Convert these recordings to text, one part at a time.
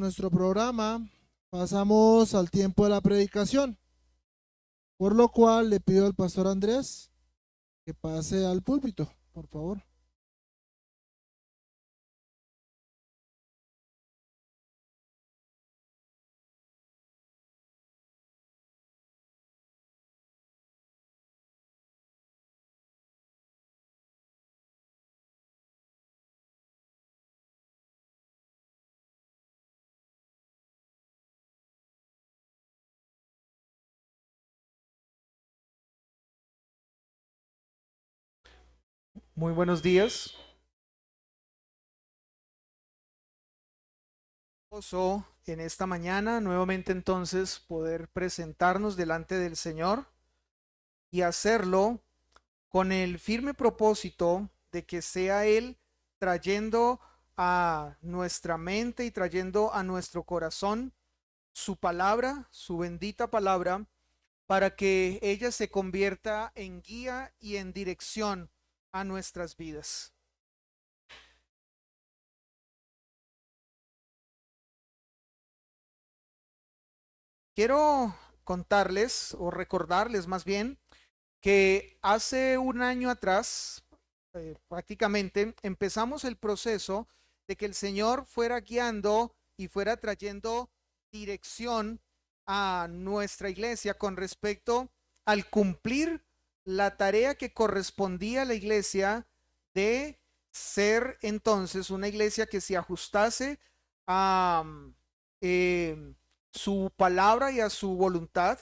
nuestro programa, pasamos al tiempo de la predicación, por lo cual le pido al pastor Andrés que pase al púlpito, por favor. Muy buenos días. Gozo en esta mañana nuevamente entonces poder presentarnos delante del Señor y hacerlo con el firme propósito de que sea Él trayendo a nuestra mente y trayendo a nuestro corazón su palabra, su bendita palabra, para que ella se convierta en guía y en dirección a nuestras vidas. Quiero contarles o recordarles más bien que hace un año atrás, prácticamente, empezamos el proceso de que el Señor fuera guiando y fuera trayendo dirección a nuestra iglesia con respecto al cumplir la tarea que correspondía a la iglesia de ser entonces una iglesia que se ajustase a su palabra y a su voluntad,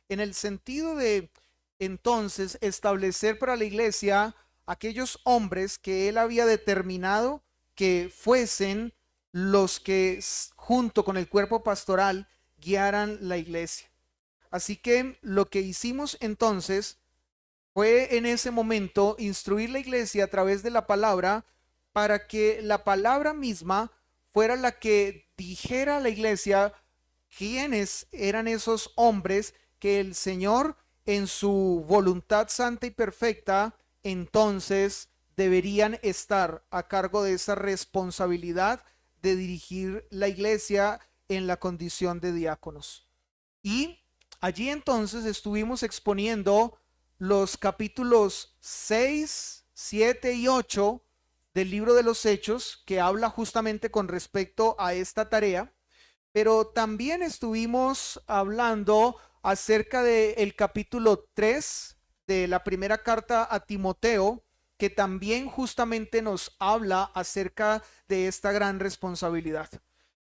en el sentido de entonces establecer para la iglesia aquellos hombres que él había determinado que fuesen los que junto con el cuerpo pastoral guiaran la iglesia. Así que lo que hicimos entonces fue en ese momento instruir la iglesia a través de la palabra para que la palabra misma fuera la que dijera a la iglesia quiénes eran esos hombres que el Señor en su voluntad santa y perfecta entonces deberían estar a cargo de esa responsabilidad de dirigir la iglesia en la condición de diáconos. Y allí entonces estuvimos exponiendo los capítulos 6, 7 y 8 del libro de los Hechos, que habla justamente con respecto a esta tarea, pero también estuvimos hablando acerca del capítulo 3 de la primera carta a Timoteo, que también justamente nos habla acerca de esta gran responsabilidad.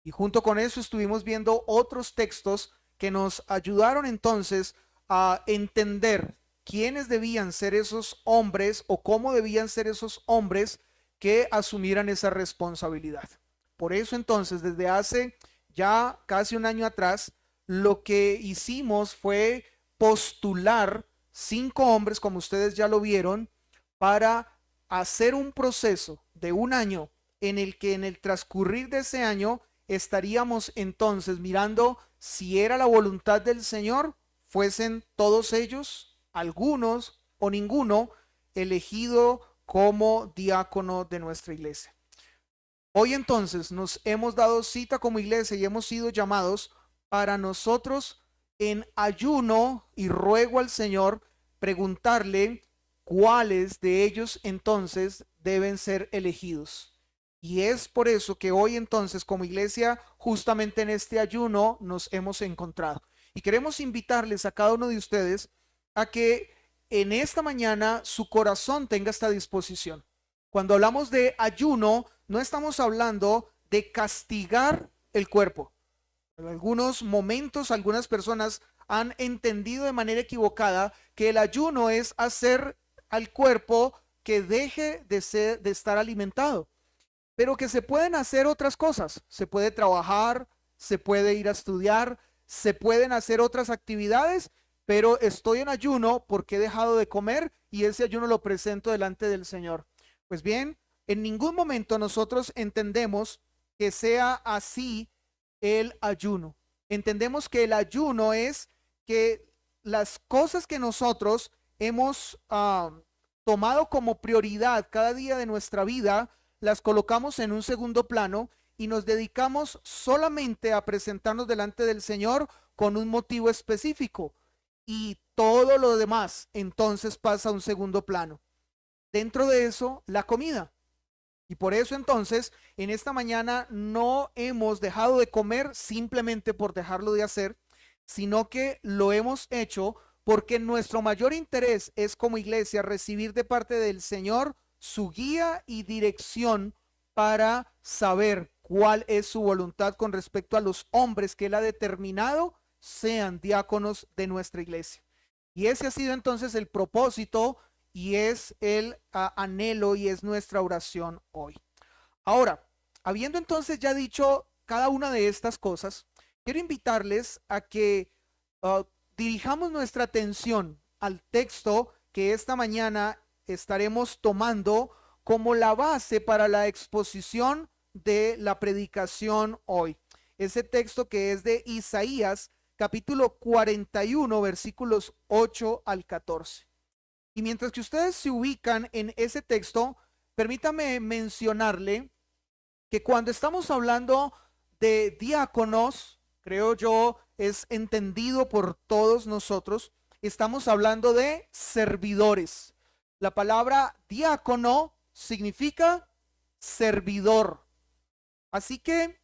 Y junto con eso estuvimos viendo otros textos que nos ayudaron entonces a entender quiénes debían ser esos hombres o cómo debían ser esos hombres que asumieran esa responsabilidad. Por eso entonces, desde hace ya casi un año atrás, lo que hicimos fue postular 5 hombres, como ustedes ya lo vieron, para hacer un proceso de un año en el que en el transcurrir de ese año estaríamos entonces mirando si era la voluntad del Señor, fuesen todos ellos, algunos o ninguno, elegido como diácono de nuestra iglesia. Hoy entonces nos hemos dado cita como iglesia y hemos sido llamados para nosotros en ayuno y ruego al Señor preguntarle cuáles de ellos entonces deben ser elegidos. Y es por eso que hoy entonces como iglesia justamente en este ayuno nos hemos encontrado. Y queremos invitarles a cada uno de ustedes a que en esta mañana su corazón tenga esta disposición. Cuando hablamos de ayuno, no estamos hablando de castigar el cuerpo. En algunos momentos, algunas personas han entendido de manera equivocada que el ayuno es hacer al cuerpo que deje de estar alimentado, pero que se pueden hacer otras cosas. Se puede trabajar, se puede ir a estudiar, se pueden hacer otras actividades, pero estoy en ayuno porque he dejado de comer y ese ayuno lo presento delante del Señor. Pues bien, en ningún momento nosotros entendemos que sea así el ayuno. Entendemos que el ayuno es que las cosas que nosotros hemos tomado como prioridad cada día de nuestra vida, las colocamos en un segundo plano y nos dedicamos solamente a presentarnos delante del Señor con un motivo específico y todo lo demás entonces pasa a un segundo plano. Dentro de eso, la comida. Y por eso entonces, en esta mañana no hemos dejado de comer simplemente por dejarlo de hacer, sino que lo hemos hecho porque nuestro mayor interés es como iglesia recibir de parte del Señor su guía y dirección para saber cuál es su voluntad con respecto a los hombres que Él ha determinado sean diáconos de nuestra iglesia. Y ese ha sido entonces el propósito y es el anhelo y es nuestra oración hoy. Ahora, habiendo entonces ya dicho cada una de estas cosas, quiero invitarles a que dirijamos nuestra atención al texto que esta mañana estaremos tomando como la base para la exposición de la predicación hoy. Ese texto que es de Isaías, capítulo 41, versículos 8 al 14. Y mientras que ustedes se ubican en ese texto, permítame mencionarle que cuando estamos hablando de diáconos, creo yo, es entendido por todos nosotros, estamos hablando de servidores. La palabra diácono significa servidor. Así que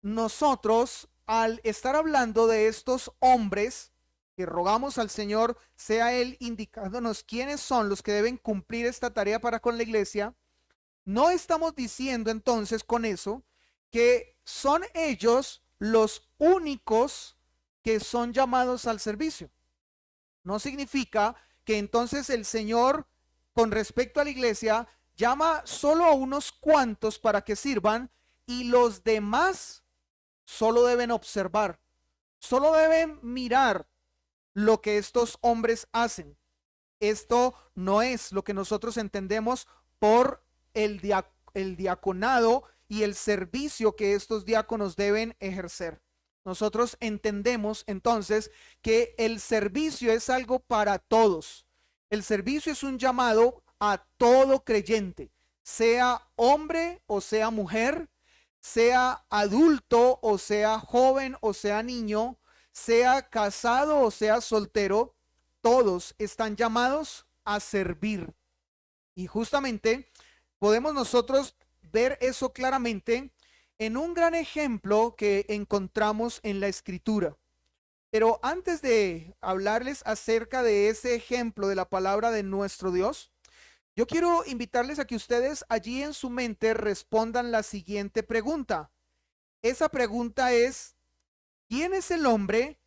nosotros, al estar hablando de estos hombres, que rogamos al Señor, sea Él indicándonos quiénes son los que deben cumplir esta tarea para con la iglesia, no estamos diciendo entonces con eso que son ellos los únicos que son llamados al servicio. No significa que entonces el Señor, con respecto a la iglesia, llama solo a unos cuantos para que sirvan y los demás solo deben observar, solo deben mirar lo que estos hombres hacen. Esto no es lo que nosotros entendemos por el diaconado y el servicio que estos diáconos deben ejercer. Nosotros entendemos entonces que el servicio es algo para todos. El servicio es un llamado a todo creyente, sea hombre o sea mujer, sea adulto o sea joven o sea niño, sea casado o sea soltero, todos están llamados a servir. Y justamente podemos nosotros ver eso claramente en un gran ejemplo que encontramos en la Escritura. Pero antes de hablarles acerca de ese ejemplo de la palabra de nuestro Dios, yo quiero invitarles a que ustedes allí en su mente respondan la siguiente pregunta. Esa pregunta es: ¿quién es el hombre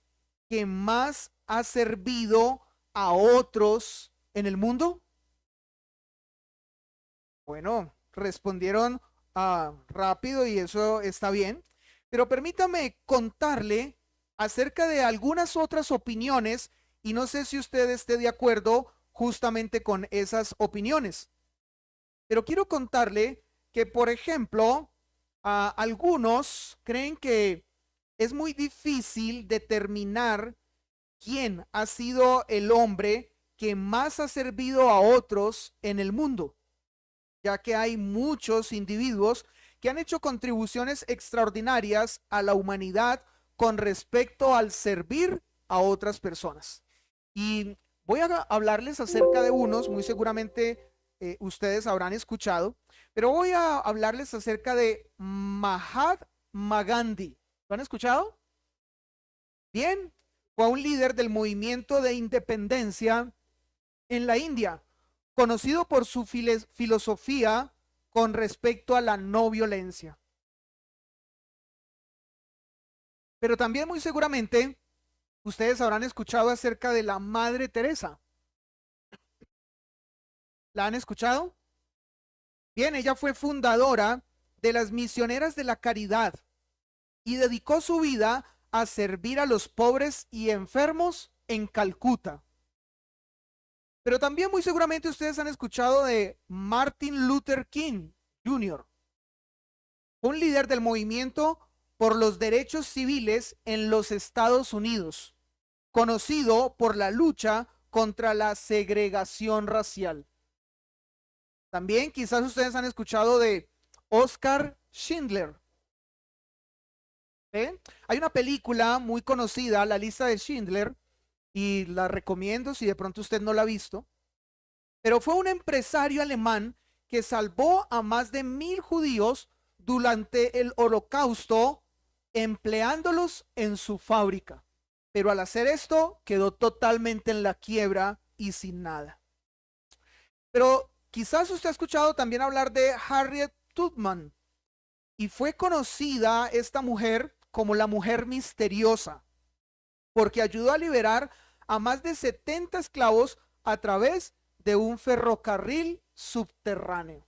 que más ha servido a otros en el mundo? Bueno, respondieron rápido y eso está bien, pero permítame contarle acerca de algunas otras opiniones y no sé si usted esté de acuerdo justamente con esas opiniones. Pero quiero contarle que, por ejemplo, algunos creen que es muy difícil determinar quién ha sido el hombre que más ha servido a otros en el mundo, ya que hay muchos individuos que han hecho contribuciones extraordinarias a la humanidad con respecto al servir a otras personas. Y voy a hablarles acerca de unos, muy seguramente ustedes habrán escuchado, pero voy a hablarles acerca de Mahatma Gandhi. ¿Lo han escuchado? Bien, fue un líder del movimiento de independencia en la India, conocido por su filosofía con respecto a la no violencia. Pero también muy seguramente ustedes habrán escuchado acerca de la Madre Teresa. ¿La han escuchado? Bien, ella fue fundadora de las Misioneras de la Caridad y dedicó su vida a servir a los pobres y enfermos en Calcuta. Pero también muy seguramente ustedes han escuchado de Martin Luther King Jr., un líder del movimiento por los derechos civiles en los Estados Unidos, conocido por la lucha contra la segregación racial. También quizás ustedes han escuchado de Oscar Schindler, ¿eh? Hay una película muy conocida, La lista de Schindler, y la recomiendo si de pronto usted no la ha visto, pero fue un empresario alemán que salvó a más de 1000 judíos durante el Holocausto empleándolos en su fábrica. Pero al hacer esto quedó totalmente en la quiebra y sin nada. Pero quizás usted ha escuchado también hablar de Harriet Tubman, y fue conocida esta mujer como la mujer misteriosa, porque ayudó a liberar a más de 70 esclavos a través de un ferrocarril subterráneo.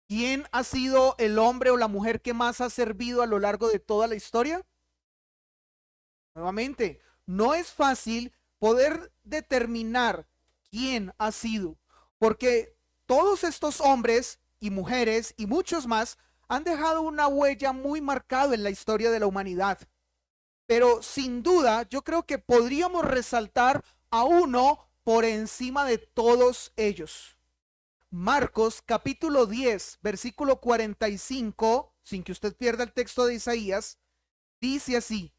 ¿Quién ha sido el hombre o la mujer que más ha servido a lo largo de toda la historia? Nuevamente, no es fácil poder determinar quién ha sido, porque todos estos hombres y mujeres y muchos más han dejado una huella muy marcada en la historia de la humanidad. Pero sin duda, yo creo que podríamos resaltar a uno por encima de todos ellos. Marcos capítulo 10, versículo 45, sin que usted pierda el texto de Isaías, dice así: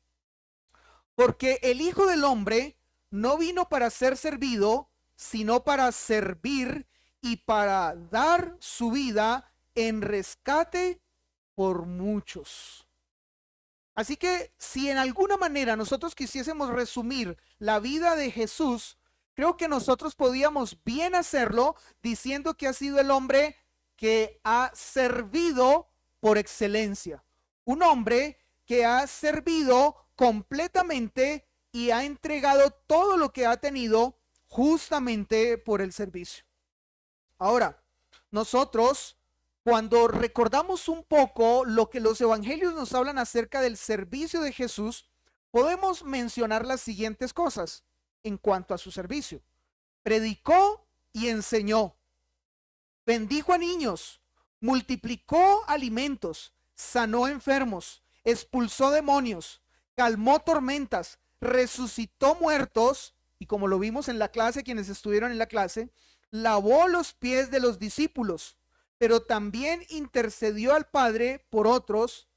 porque el Hijo del Hombre no vino para ser servido, sino para servir y para dar su vida en rescate por muchos. Así que si en alguna manera nosotros quisiésemos resumir la vida de Jesús, creo que nosotros podíamos bien hacerlo diciendo que ha sido el hombre que ha servido por excelencia. Un hombre que ha servido completamente y ha entregado todo lo que ha tenido justamente por el servicio. Ahora, nosotros, cuando recordamos un poco lo que los evangelios nos hablan acerca del servicio de Jesús, podemos mencionar las siguientes cosas en cuanto a su servicio. Predicó y enseñó, bendijo a niños, multiplicó alimentos, sanó enfermos, expulsó demonios, calmó tormentas, resucitó muertos, y como lo vimos en la clase, quienes estuvieron en la clase, lavó los pies de los discípulos, pero también intercedió al Padre por otros.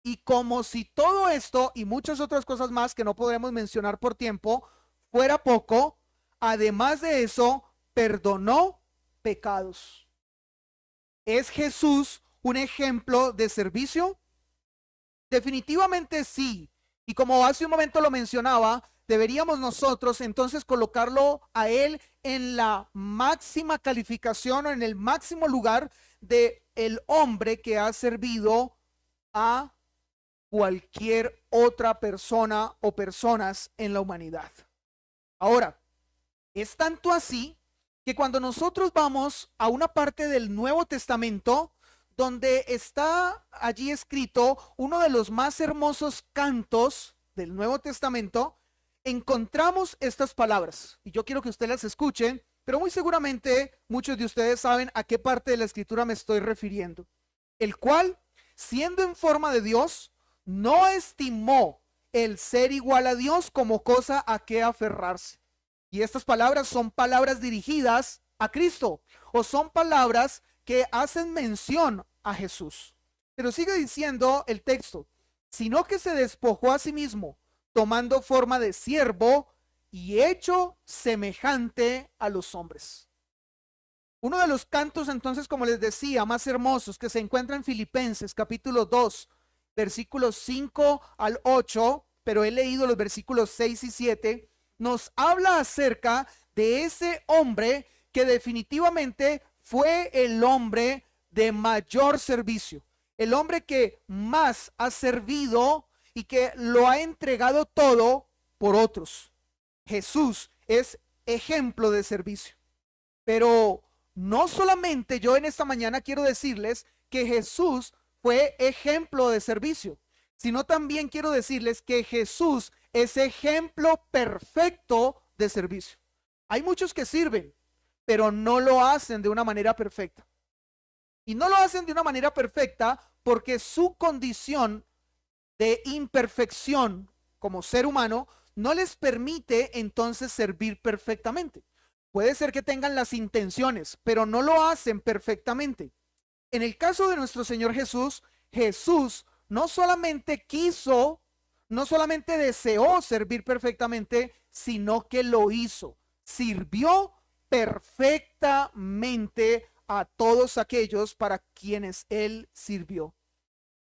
Y como si todo esto y muchas otras cosas más que no podremos mencionar por tiempo fuera poco, además de eso, perdonó pecados. ¿Es Jesús un ejemplo de servicio? Definitivamente sí. Y como hace un momento lo mencionaba, deberíamos nosotros entonces colocarlo a él en la máxima calificación o en el máximo lugar de el hombre que ha servido a cualquier otra persona o personas en la humanidad. Ahora, es tanto así que cuando nosotros vamos a una parte del Nuevo Testamento, donde está allí escrito uno de los más hermosos cantos del Nuevo Testamento, encontramos estas palabras. Y yo quiero que ustedes las escuchen, pero muy seguramente muchos de ustedes saben a qué parte de la escritura me estoy refiriendo. El cual, siendo en forma de Dios, no estimó el ser igual a Dios como cosa a que aferrarse. Y estas palabras son palabras dirigidas a Cristo, o son palabras que hacen mención a Jesús. Pero sigue diciendo el texto, sino que se despojó a sí mismo, tomando forma de siervo y hecho semejante a los hombres. Uno de los cantos entonces, como les decía, más hermosos que se encuentra en Filipenses capítulo 2, versículos 5 al 8, pero he leído los versículos 6 y 7, nos habla acerca de ese hombre que definitivamente fue el hombre de mayor servicio, el hombre que más ha servido y que lo ha entregado todo por otros. Jesús es ejemplo de servicio. Pero no solamente yo en esta mañana quiero decirles que Jesús fue ejemplo de servicio, sino también quiero decirles que Jesús es ejemplo perfecto de servicio. Hay muchos que sirven, pero no lo hacen de una manera perfecta. Y no lo hacen de una manera perfecta porque su condición de imperfección como ser humano no les permite entonces servir perfectamente. Puede ser que tengan las intenciones, pero no lo hacen perfectamente. En el caso de nuestro Señor Jesús, Jesús no solamente quiso, no solamente deseó servir perfectamente, sino que lo hizo. Sirvió perfectamente a todos aquellos para quienes él sirvió.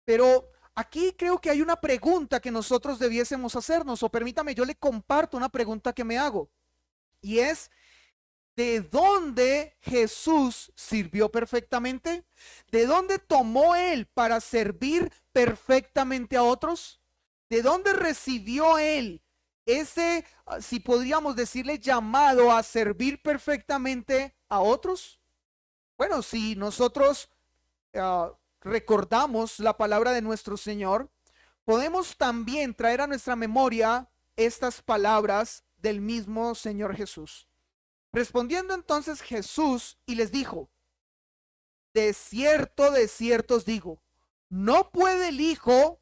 Pero aquí creo que hay una pregunta que nosotros debiésemos hacernos, o permítame, yo le comparto una pregunta que me hago, y es, ¿de dónde Jesús sirvió perfectamente? ¿De dónde tomó él para servir perfectamente a otros? ¿De dónde recibió él ese, si podríamos decirle, llamado a servir perfectamente a otros? Bueno, si nosotros recordamos la palabra de nuestro Señor, podemos también traer a nuestra memoria estas palabras del mismo Señor Jesús. Respondiendo entonces Jesús y les dijo, de cierto os digo, no puede el Hijo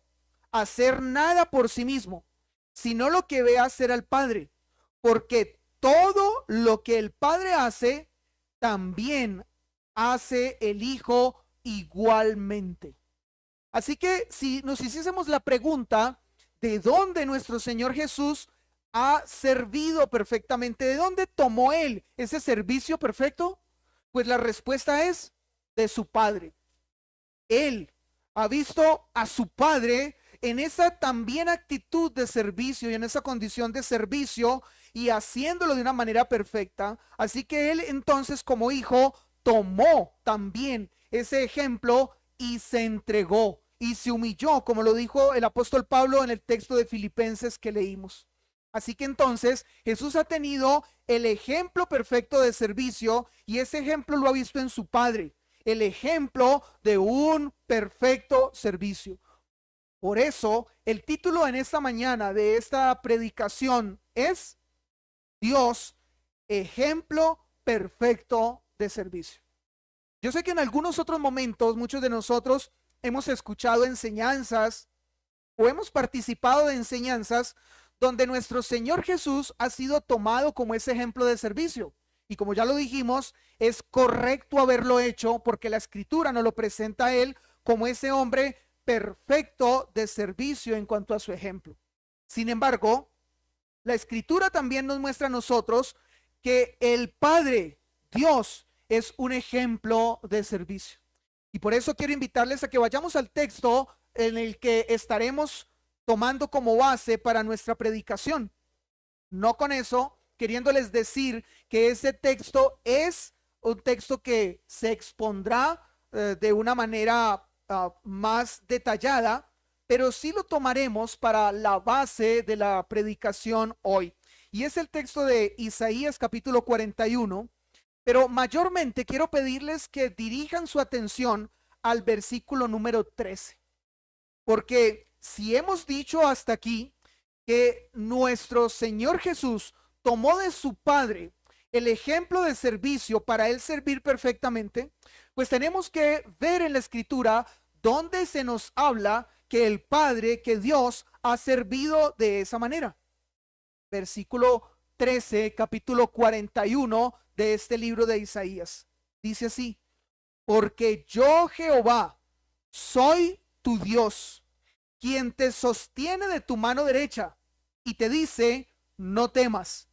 hacer nada por sí mismo, sino lo que ve hacer al Padre, porque todo lo que el Padre hace, también hace el Hijo igualmente. Así que si nos hiciésemos la pregunta, ¿de dónde nuestro Señor Jesús ha servido perfectamente? ¿De dónde tomó él ese servicio perfecto? Pues la respuesta es de su Padre. Él ha visto a su Padre en esa también actitud de servicio y en esa condición de servicio y haciéndolo de una manera perfecta. Así que él entonces como hijo tomó también ese ejemplo y se entregó y se humilló, como lo dijo el apóstol Pablo en el texto de Filipenses que leímos. Así que entonces Jesús ha tenido el ejemplo perfecto de servicio y ese ejemplo lo ha visto en su Padre, el ejemplo de un perfecto servicio. Por eso el título en esta mañana de esta predicación es Dios, ejemplo perfecto de servicio. Yo sé que en algunos otros momentos muchos de nosotros hemos escuchado enseñanzas o hemos participado de enseñanzas donde nuestro Señor Jesús ha sido tomado como ese ejemplo de servicio. Y como ya lo dijimos, es correcto haberlo hecho porque la Escritura nos lo presenta a él como ese hombre perfecto de servicio en cuanto a su ejemplo. Sin embargo, la Escritura también nos muestra a nosotros que el Padre, Dios, es un ejemplo de servicio. Y por eso quiero invitarles a que vayamos al texto en el que estaremos tomando como base para nuestra predicación. No con eso queriéndoles decir que ese texto es un texto que se expondrá de una manera más detallada, pero sí lo tomaremos para la base de la predicación hoy. Y es el texto de Isaías capítulo 41, pero mayormente quiero pedirles que dirijan su atención al versículo número 13, porque si hemos dicho hasta aquí que nuestro Señor Jesús tomó de su Padre el ejemplo de servicio para él servir perfectamente, pues tenemos que ver en la Escritura donde se nos habla que el Padre, que Dios ha servido de esa manera. Versículo 13, capítulo 41 de este libro de Isaías. Dice así, porque yo Jehová soy tu Dios, quien te sostiene de tu mano derecha y te dice, no temas,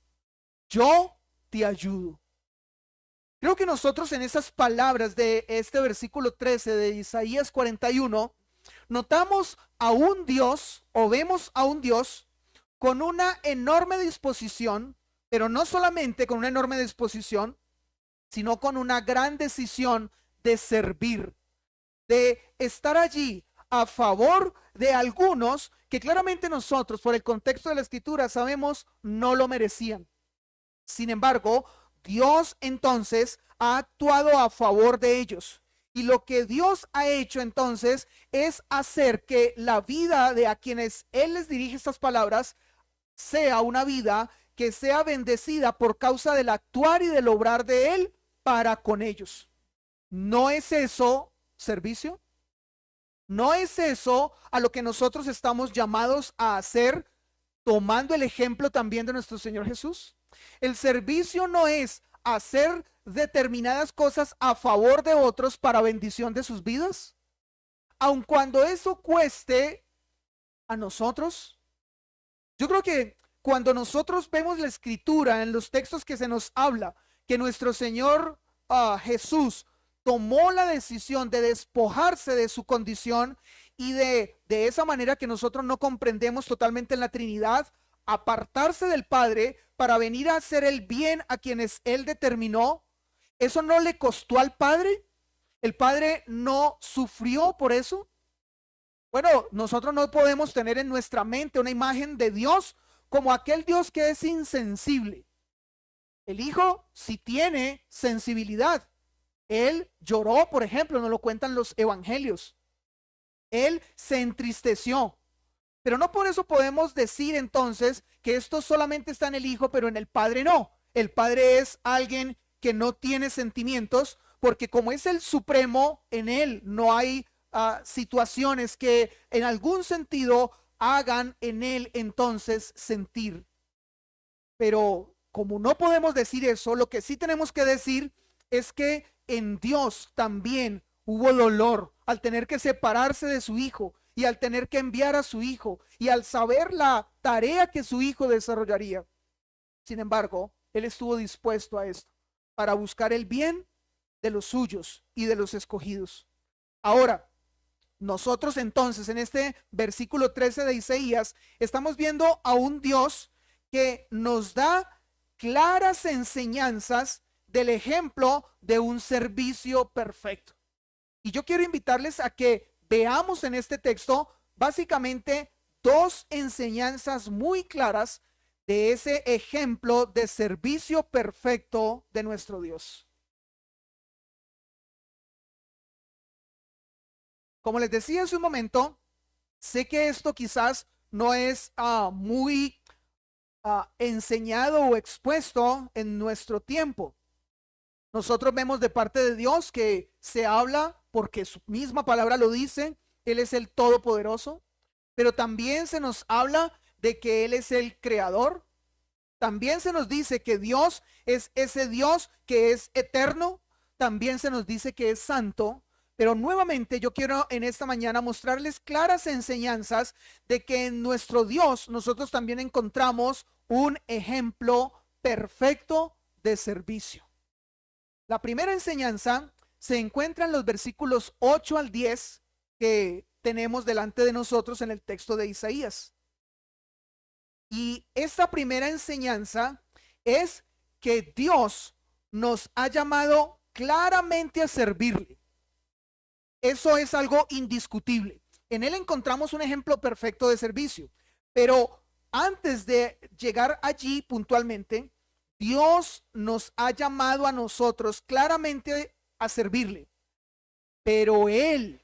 yo te ayudo. Creo que nosotros en esas palabras de este versículo 13 de Isaías 41, notamos a un Dios o vemos a un Dios con una enorme disposición, pero no solamente con una enorme disposición, sino con una gran decisión de servir, de estar allí a favor de algunos que claramente nosotros, por el contexto de la Escritura, sabemos no lo merecían. Sin embargo, Dios entonces ha actuado a favor de ellos. Y lo que Dios ha hecho entonces es hacer que la vida de a quienes Él les dirige estas palabras sea una vida que sea bendecida por causa del actuar y del obrar de Él para con ellos. ¿No es eso servicio? ¿No es eso a lo que nosotros estamos llamados a hacer tomando el ejemplo también de nuestro Señor Jesús? El servicio no es hacer determinadas cosas a favor de otros para bendición de sus vidas. aun cuando eso cueste a nosotros. Yo creo que cuando nosotros vemos la escritura en los textos que se nos habla, que nuestro Señor Jesús tomó la decisión de despojarse de su condición y de esa manera que nosotros no comprendemos totalmente en la Trinidad, apartarse del Padre para venir a hacer el bien a quienes Él determinó, ¿eso no le costó al Padre? ¿El Padre no sufrió por eso? Bueno, nosotros no podemos tener en nuestra mente una imagen de Dios como aquel Dios que es insensible. El Hijo sí tiene sensibilidad. Él lloró, por ejemplo, nos lo cuentan los evangelios. Él se entristeció. Pero no por eso podemos decir entonces que esto solamente está en el Hijo, pero en el Padre no. El Padre es alguien que no tiene sentimientos, porque como es el Supremo, en Él no hay situaciones que en algún sentido hagan en Él entonces sentir. Pero como no podemos decir eso, lo que sí tenemos que decir es que en Dios también hubo dolor al tener que separarse de su Hijo y al tener que enviar a su Hijo y al saber la tarea que su Hijo desarrollaría. Sin embargo, Él estuvo dispuesto a esto para buscar el bien de los suyos y de los escogidos. Ahora, nosotros entonces en este versículo 13 de Isaías estamos viendo a un Dios que nos da claras enseñanzas del ejemplo de un servicio perfecto. Y yo quiero invitarles a que veamos en este texto básicamente dos enseñanzas muy claras de ese ejemplo de servicio perfecto de nuestro Dios. Como les decía hace un momento, sé que esto quizás no es muy enseñado o expuesto en nuestro tiempo. Nosotros vemos de parte de Dios que se habla porque su misma palabra lo dice, Él es el Todopoderoso, pero también se nos habla de que Él es el Creador. También se nos dice que Dios es ese Dios que es eterno. También se nos dice que es santo. Pero nuevamente yo quiero en esta mañana mostrarles claras enseñanzas de que en nuestro Dios nosotros también encontramos un ejemplo perfecto de servicio. La primera enseñanza se encuentra en los versículos 8 al 10 que tenemos delante de nosotros en el texto de Isaías. Y esta primera enseñanza es que Dios nos ha llamado claramente a servirle. Eso es algo indiscutible. En Él encontramos un ejemplo perfecto de servicio. Pero antes de llegar allí puntualmente, Dios nos ha llamado a nosotros claramente a servirle. Pero Él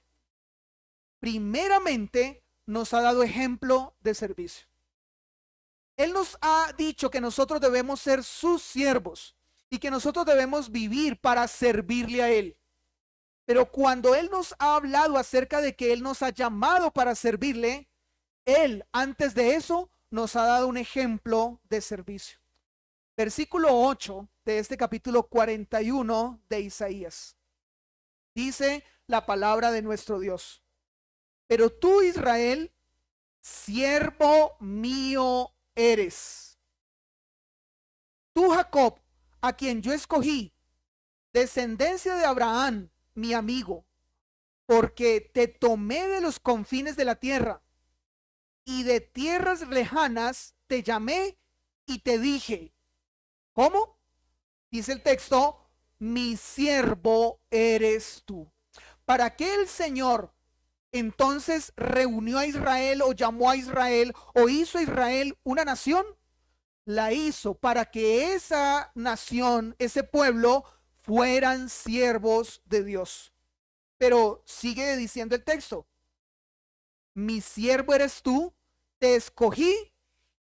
primeramente nos ha dado ejemplo de servicio. Él nos ha dicho que nosotros debemos ser sus siervos y que nosotros debemos vivir para servirle a Él. Pero cuando Él nos ha hablado acerca de que Él nos ha llamado para servirle, Él antes de eso nos ha dado un ejemplo de servicio. Versículo 8 de este capítulo 41 de Isaías. Dice la palabra de nuestro Dios. Pero tú, Israel, siervo mío eres. Tú, Jacob, a quien yo escogí, descendencia de Abraham, mi amigo, porque te tomé de los confines de la tierra y de tierras lejanas te llamé y te dije. ¿Cómo? Dice el texto, mi siervo eres tú. ¿Para qué el Señor entonces reunió a Israel o llamó a Israel o hizo a Israel una nación? La hizo para que esa nación, ese pueblo, fueran siervos de Dios. Pero sigue diciendo el texto, mi siervo eres tú, te escogí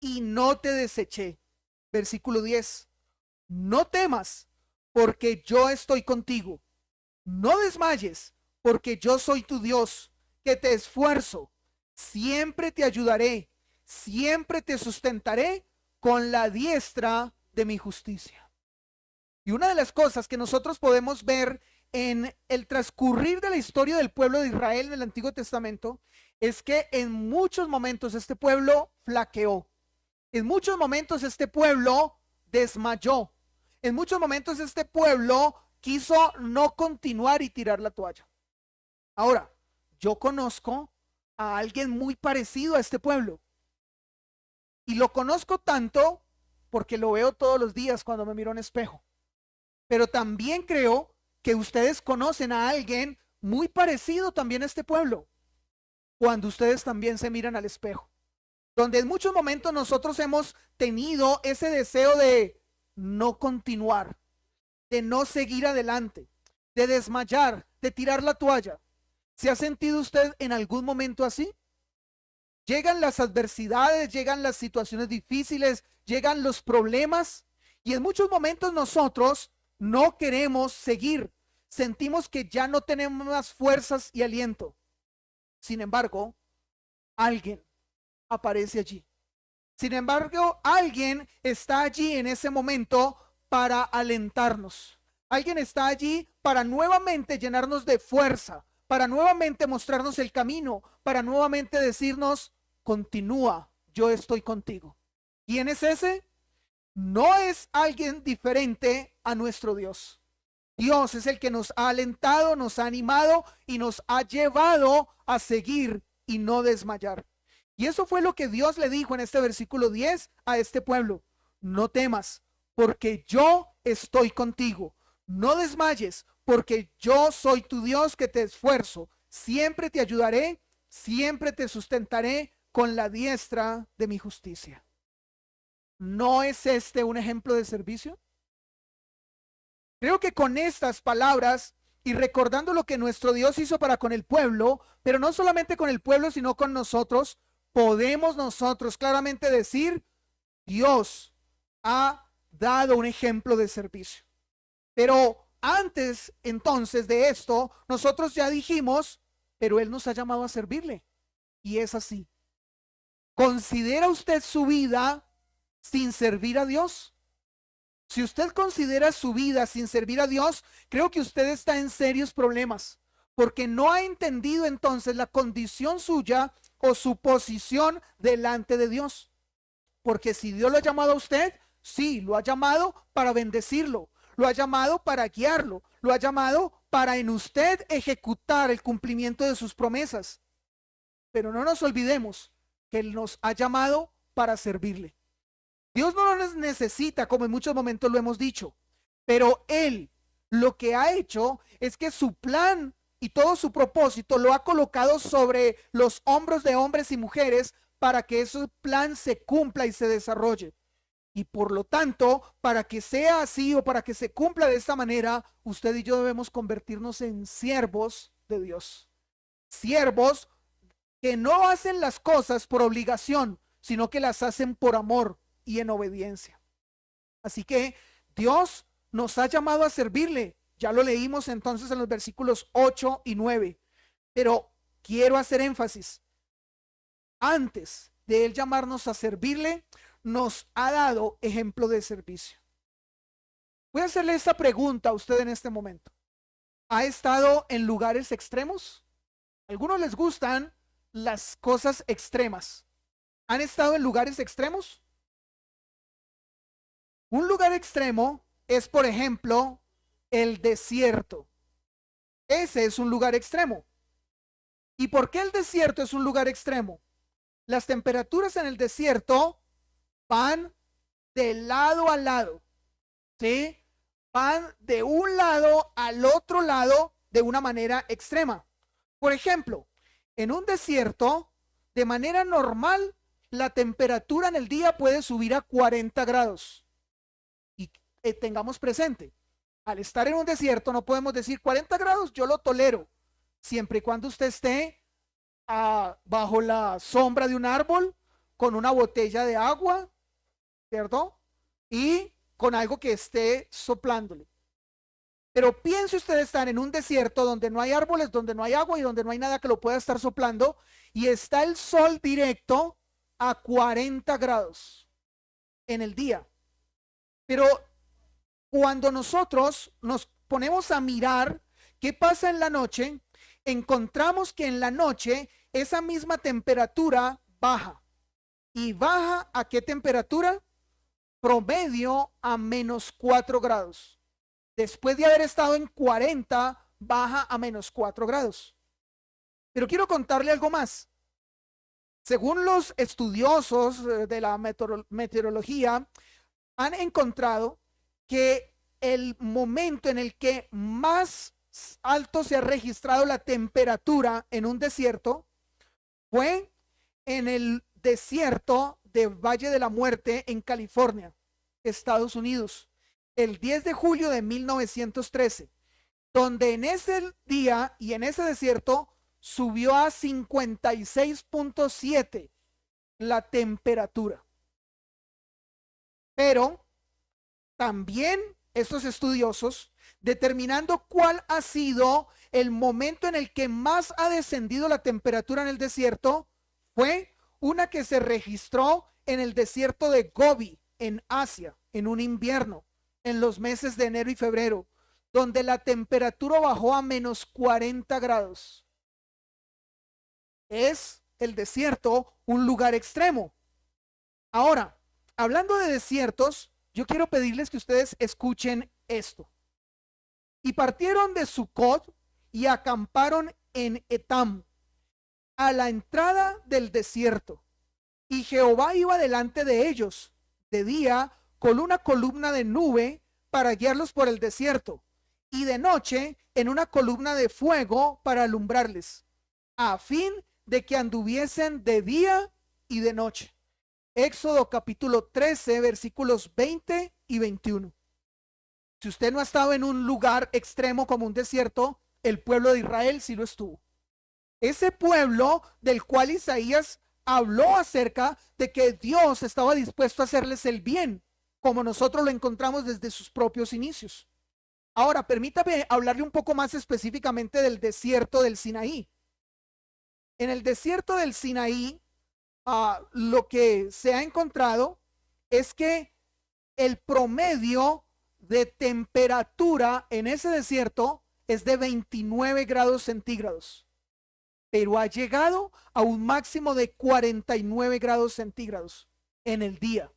y no te deseché. Versículo 10, no temas, porque yo estoy contigo. No desmayes, porque yo soy tu Dios, que te esfuerzo. Siempre te ayudaré, siempre te sustentaré con la diestra de mi justicia. Y una de las cosas que nosotros podemos ver en el transcurrir de la historia del pueblo de Israel en el Antiguo Testamento es que en muchos momentos este pueblo flaqueó. En muchos momentos este pueblo desmayó. En muchos momentos este pueblo quiso no continuar y tirar la toalla. Ahora, yo conozco a alguien muy parecido a este pueblo. Y lo conozco tanto porque lo veo todos los días cuando me miro en espejo. Pero también creo que ustedes conocen a alguien muy parecido también a este pueblo, cuando ustedes también se miran al espejo. Donde en muchos momentos nosotros hemos tenido ese deseo de no continuar, de no seguir adelante, de desmayar, de tirar la toalla. ¿Se ha sentido usted en algún momento así? Llegan las adversidades, llegan las situaciones difíciles, llegan los problemas y en muchos momentos nosotros no queremos seguir. Sentimos que ya no tenemos más fuerzas y aliento. Sin embargo, alguien aparece allí. Sin embargo, alguien está allí en ese momento para alentarnos. Alguien está allí para nuevamente llenarnos de fuerza, para nuevamente mostrarnos el camino, para nuevamente decirnos, continúa, yo estoy contigo. ¿Quién es ese? No es alguien diferente a nuestro Dios. Dios es el que nos ha alentado, nos ha animado y nos ha llevado a seguir y no desmayar. Y eso fue lo que Dios le dijo en este versículo 10 a este pueblo. No temas, porque yo estoy contigo. No desmayes, porque yo soy tu Dios que te esfuerzo. Siempre te ayudaré, siempre te sustentaré con la diestra de mi justicia. ¿No es este un ejemplo de servicio? Creo que con estas palabras y recordando lo que nuestro Dios hizo para con el pueblo, pero no solamente con el pueblo, sino con nosotros, podemos nosotros claramente decir, Dios ha dado un ejemplo de servicio. Pero antes entonces de esto, nosotros ya dijimos, pero Él nos ha llamado a servirle. Y es así. ¿Considera usted su vida sin servir a Dios? Si usted considera su vida sin servir a Dios, creo que usted está en serios problemas, porque no ha entendido entonces la condición suya o su posición delante de Dios. Porque si Dios lo ha llamado a usted, sí, lo ha llamado para bendecirlo, lo ha llamado para guiarlo, lo ha llamado para en usted ejecutar el cumplimiento de sus promesas. Pero no nos olvidemos que Él nos ha llamado para servirle. Dios no nos necesita, como en muchos momentos lo hemos dicho, pero Él lo que ha hecho es que su plan y todo su propósito lo ha colocado sobre los hombros de hombres y mujeres para que ese plan se cumpla y se desarrolle. Y por lo tanto, para que sea así o para que se cumpla de esta manera, usted y yo debemos convertirnos en siervos de Dios. Siervos que no hacen las cosas por obligación, sino que las hacen por amor y en obediencia. Así que Dios nos ha llamado a servirle. Ya lo leímos entonces en los versículos 8 y 9. Pero quiero hacer énfasis. Antes de Él llamarnos a servirle, nos ha dado ejemplo de servicio. Voy a hacerle esta pregunta a usted en este momento. ¿Ha estado en lugares extremos? A algunos les gustan las cosas extremas. ¿Han estado en lugares extremos? Un lugar extremo es, por ejemplo, el desierto. Ese es un lugar extremo. ¿Y por qué el desierto es un lugar extremo? Las temperaturas en el desierto van de lado a lado, ¿sí? Van de un lado al otro lado de una manera extrema. Por ejemplo, en un desierto, de manera normal, la temperatura en el día puede subir a 40 grados. Y tengamos presente, al estar en un desierto no podemos decir 40 grados, yo lo tolero, siempre y cuando usted esté bajo la sombra de un árbol, con una botella de agua, ¿cierto? Y con algo que esté soplándole. Pero piense usted estar en un desierto donde no hay árboles, donde no hay agua y donde no hay nada que lo pueda estar soplando y está el sol directo a 40 grados en el día. Pero cuando nosotros nos ponemos a mirar ¿Qué pasa en la noche? Encontramos que en la noche esa misma temperatura baja. ¿Y baja a qué temperatura? Promedio a -4 grados. Después de haber estado en 40, baja a -4 grados. Pero quiero contarle algo más. Según los estudiosos de la meteorología, han encontrado que el momento en el que más alto se ha registrado la temperatura en un desierto fue en el desierto de Valle de la Muerte en California, Estados Unidos, el 10 de julio de 1913, donde en ese día y en ese desierto subió a 56.7 la temperatura. Pero también estos estudiosos, determinando cuál ha sido el momento en el que más ha descendido la temperatura en el desierto, fue una que se registró en el desierto de Gobi, en Asia, en un invierno, en los meses de enero y febrero, donde la temperatura bajó a -40 grados. Es el desierto un lugar extremo. Ahora, hablando de desiertos, yo quiero pedirles que ustedes escuchen esto. Y partieron de Sucot y acamparon en Etam, a la entrada del desierto. Y Jehová iba delante de ellos, de día, con una columna de nube para guiarlos por el desierto, y de noche en una columna de fuego para alumbrarles, a fin de que anduviesen de día y de noche. Éxodo capítulo 13, versículos 20 y 21. Si usted no ha estado en un lugar extremo como un desierto, el pueblo de Israel sí lo estuvo. Ese pueblo del cual Isaías habló acerca de que Dios estaba dispuesto a hacerles el bien, como nosotros lo encontramos desde sus propios inicios. Ahora, permítame hablarle un poco más específicamente del desierto del Sinaí. En el desierto del Sinaí, lo que se ha encontrado es que el promedio de temperatura en ese desierto es de 29 grados centígrados, pero ha llegado a un máximo de 49 grados centígrados en el día.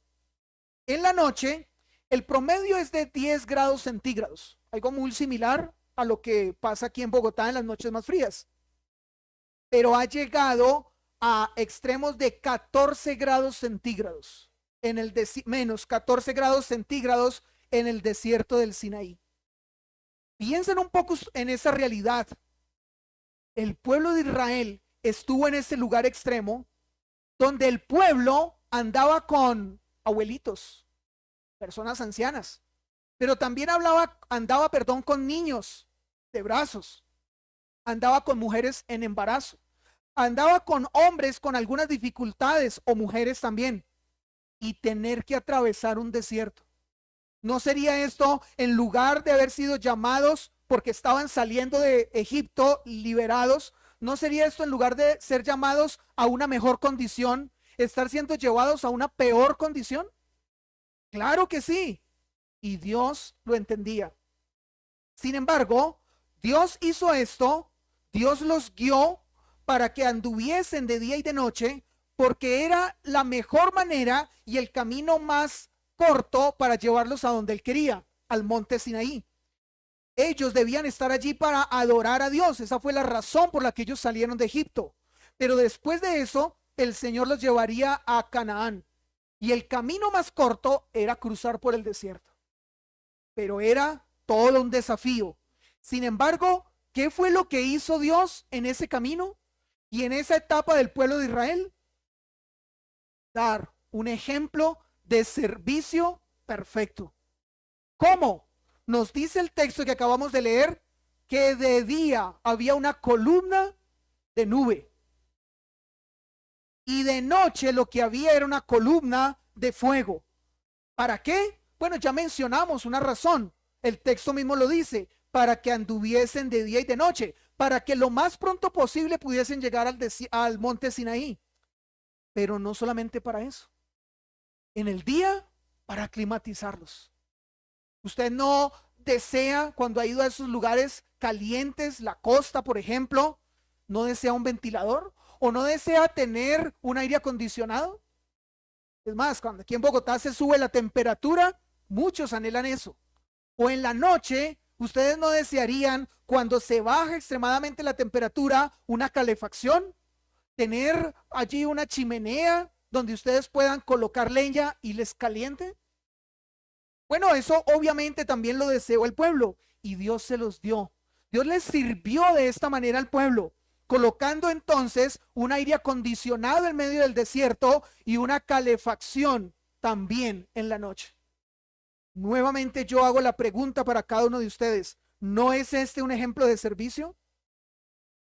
En la noche, el promedio es de 10 grados centígrados, algo muy similar a lo que pasa aquí en Bogotá en las noches más frías, pero ha llegado a extremos de 14 grados centígrados, en el menos 14 grados centígrados en el desierto del Sinaí. Piensen un poco en esa realidad. El pueblo de Israel estuvo en ese lugar extremo donde el pueblo andaba con abuelitos, personas ancianas, pero también andaba con niños de brazos, andaba con mujeres en embarazo, andaba con hombres con algunas dificultades o mujeres también, y tener que atravesar un desierto. ¿No sería esto, en lugar de haber sido llamados porque estaban saliendo de Egipto liberados, no sería esto, en lugar de ser llamados a una mejor condición, estar siendo llevados a una peor condición? Claro que sí. Y Dios lo entendía. Sin embargo, Dios hizo esto, Dios los guió para que anduviesen de día y de noche, porque era la mejor manera y el camino más corto para llevarlos a donde él quería, al monte Sinaí. Ellos debían estar allí para adorar a Dios. Esa fue la razón por la que ellos salieron de Egipto. Pero después de eso, el Señor los llevaría a Canaán. Y el camino más corto era cruzar por el desierto. Pero era todo un desafío. Sin embargo, ¿qué fue lo que hizo Dios en ese camino y en esa etapa del pueblo de Israel? Dar un ejemplo de servicio perfecto. ¿Cómo? Nos dice el texto que acabamos de leer que de día había una columna de nube y de noche lo que había era una columna de fuego. ¿Para qué? Bueno, ya mencionamos una razón. El texto mismo lo dice, para que anduviesen de día y de noche, para que lo más pronto posible pudiesen llegar al monte Sinaí. Pero no solamente para eso. En el día, para aclimatizarlos. Usted no desea, cuando ha ido a esos lugares, calientes la costa, por ejemplo, no desea un ventilador o no desea tener un aire acondicionado. Es más, cuando aquí en Bogotá se sube la temperatura, muchos anhelan eso. O en la noche, ustedes no desearían, cuando se baja extremadamente la temperatura, una calefacción, tener allí una chimenea donde ustedes puedan colocar leña y les caliente. Bueno, eso obviamente también lo deseó el pueblo y Dios se los dio. Dios les sirvió de esta manera al pueblo, colocando entonces un aire acondicionado en medio del desierto y una calefacción también en la noche. Nuevamente yo hago la pregunta para cada uno de ustedes. ¿No es este un ejemplo de servicio?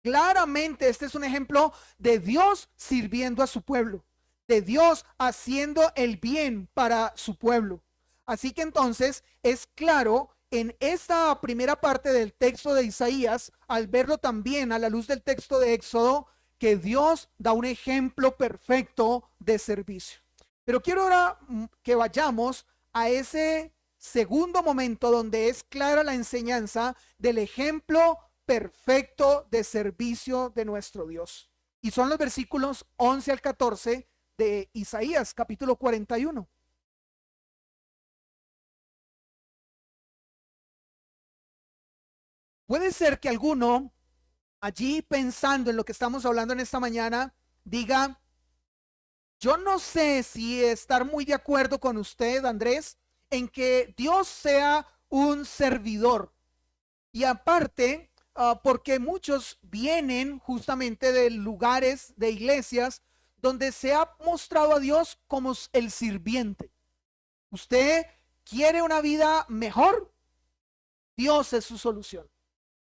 Claramente este es un ejemplo de Dios sirviendo a su pueblo, de Dios haciendo el bien para su pueblo. Así que entonces es claro en esta primera parte del texto de Isaías, al verlo también a la luz del texto de Éxodo, que Dios da un ejemplo perfecto de servicio. Pero quiero ahora que vayamos a ese segundo momento donde es clara la enseñanza del ejemplo perfecto de servicio de nuestro Dios. Y son los versículos 11 al 14 de Isaías, capítulo 41. Puede ser que alguno allí pensando en lo que estamos hablando en esta mañana diga, yo no sé si estar muy de acuerdo con usted, Andrés, en que Dios sea un servidor. Y aparte, porque muchos vienen justamente de lugares, de iglesias, donde se ha mostrado a Dios como el sirviente. ¿Usted quiere una vida mejor? Dios es su solución.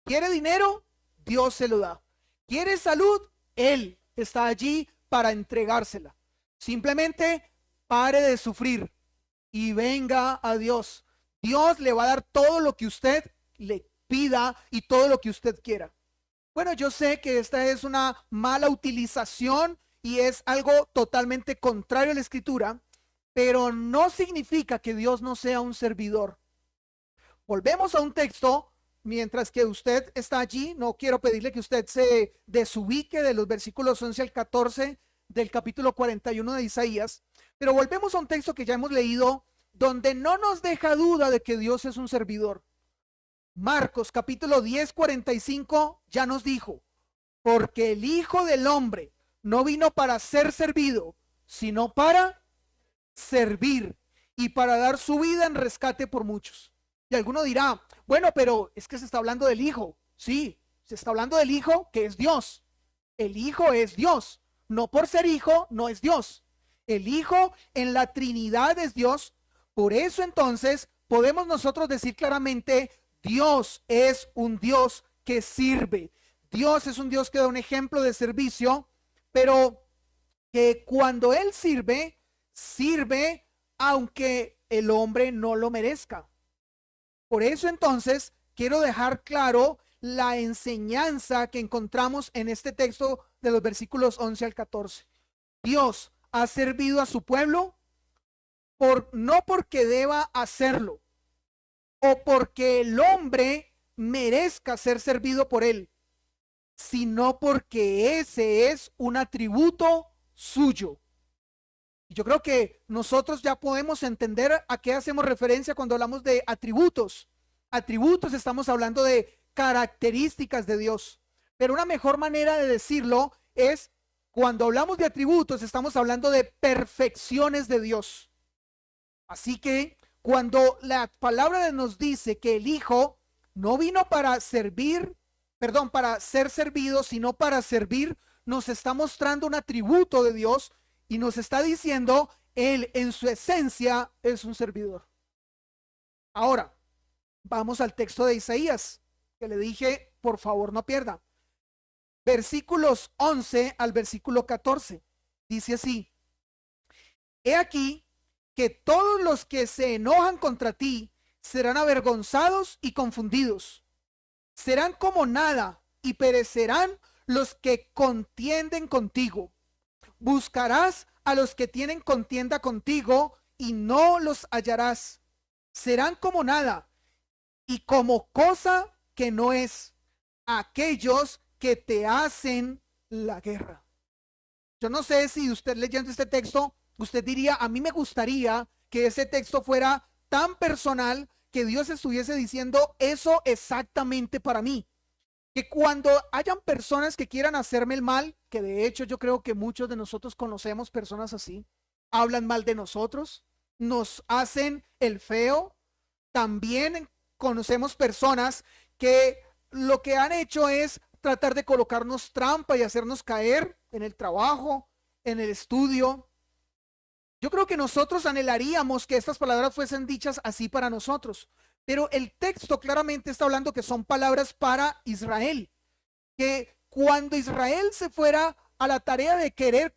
¿Quiere dinero? Dios se lo da. ¿Quiere salud? Él está allí para entregársela. Simplemente pare de sufrir y venga a Dios. Dios le va a dar todo lo que usted le pida y todo lo que usted quiera. Bueno, yo sé que esta es una mala utilización y es algo totalmente contrario a la Escritura, pero no significa que Dios no sea un servidor. Volvemos a un texto. Mientras que usted está allí, no quiero pedirle que usted se desubique de los versículos 11 al 14 del capítulo 41 de Isaías, pero volvemos a un texto que ya hemos leído, donde no nos deja duda de que Dios es un servidor. Marcos capítulo 10, 45 ya nos dijo, porque el Hijo del Hombre no vino para ser servido, sino para servir y para dar su vida en rescate por muchos. Y alguno dirá, bueno, pero es que se está hablando del Hijo. Sí, se está hablando del Hijo que es Dios. El Hijo es Dios. No por ser Hijo, no es Dios. El Hijo en la Trinidad es Dios. Por eso entonces podemos nosotros decir claramente, Dios es un Dios que sirve. Dios es un Dios que da un ejemplo de servicio, pero que cuando Él sirve, sirve aunque el hombre no lo merezca. Por eso entonces quiero dejar claro la enseñanza que encontramos en este texto de los versículos 11 al 14. Dios ha servido a su pueblo no porque deba hacerlo o porque el hombre merezca ser servido por él, sino porque ese es un atributo suyo. Y yo creo que nosotros ya podemos entender a qué hacemos referencia cuando hablamos de atributos. Atributos, estamos hablando de características de Dios. Pero una mejor manera de decirlo es, cuando hablamos de atributos, estamos hablando de perfecciones de Dios. Así que cuando la palabra nos dice que el Hijo no vino para para ser servido, sino para servir, nos está mostrando un atributo de Dios y nos está diciendo, Él en su esencia es un servidor. Ahora, vamos al texto de Isaías, que le dije, por favor no pierda. Versículos 11 al versículo 14. Dice así, he aquí que todos los que se enojan contra ti serán avergonzados y confundidos. Serán como nada y perecerán los que contienden contigo. Buscarás a los que tienen contienda contigo y no los hallarás. Serán como nada y como cosa que no es. aquellos que te hacen la guerra. Yo no sé si usted leyendo este texto, usted diría, a mí me gustaría que ese texto fuera tan personal que Dios estuviese diciendo eso exactamente para mí. Que cuando hayan personas que quieran hacerme el mal, que de hecho yo creo que muchos de nosotros conocemos personas así, hablan mal de nosotros, nos hacen el feo, también conocemos personas que lo que han hecho es tratar de colocarnos trampa y hacernos caer en el trabajo, en el estudio. Yo creo que nosotros anhelaríamos que estas palabras fuesen dichas así para nosotros, pero el texto claramente está hablando que son palabras para Israel, que cuando Israel se fuera a la tarea de querer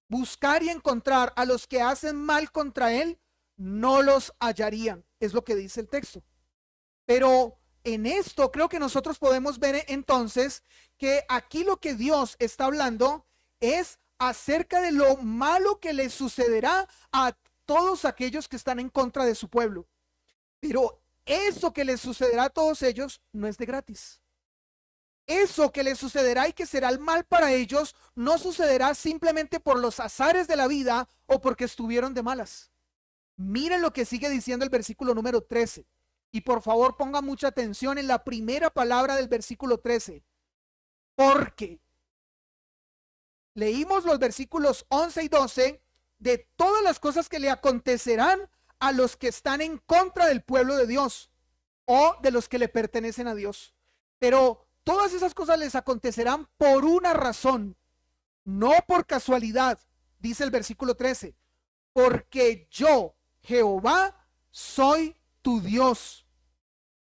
buscar y encontrar a los que hacen mal contra él, no los hallarían, es lo que dice el texto. Pero en esto creo que nosotros podemos ver entonces que aquí lo que Dios está hablando es acerca de lo malo que le sucederá a todos aquellos que están en contra de su pueblo. Pero eso que les sucederá a todos ellos no es de gratis. Eso que les sucederá y que será el mal para ellos no sucederá simplemente por los azares de la vida o porque estuvieron de malas. Miren lo que sigue diciendo el versículo número 13. Y por favor pongan mucha atención en la primera palabra del versículo 13. Porque leímos los versículos 11 y 12 de todas las cosas que le acontecerán a los que están en contra del pueblo de Dios o de los que le pertenecen a Dios. Pero todas esas cosas les acontecerán por una razón, no por casualidad, dice el versículo 13. Porque yo, Jehová, soy tu Dios,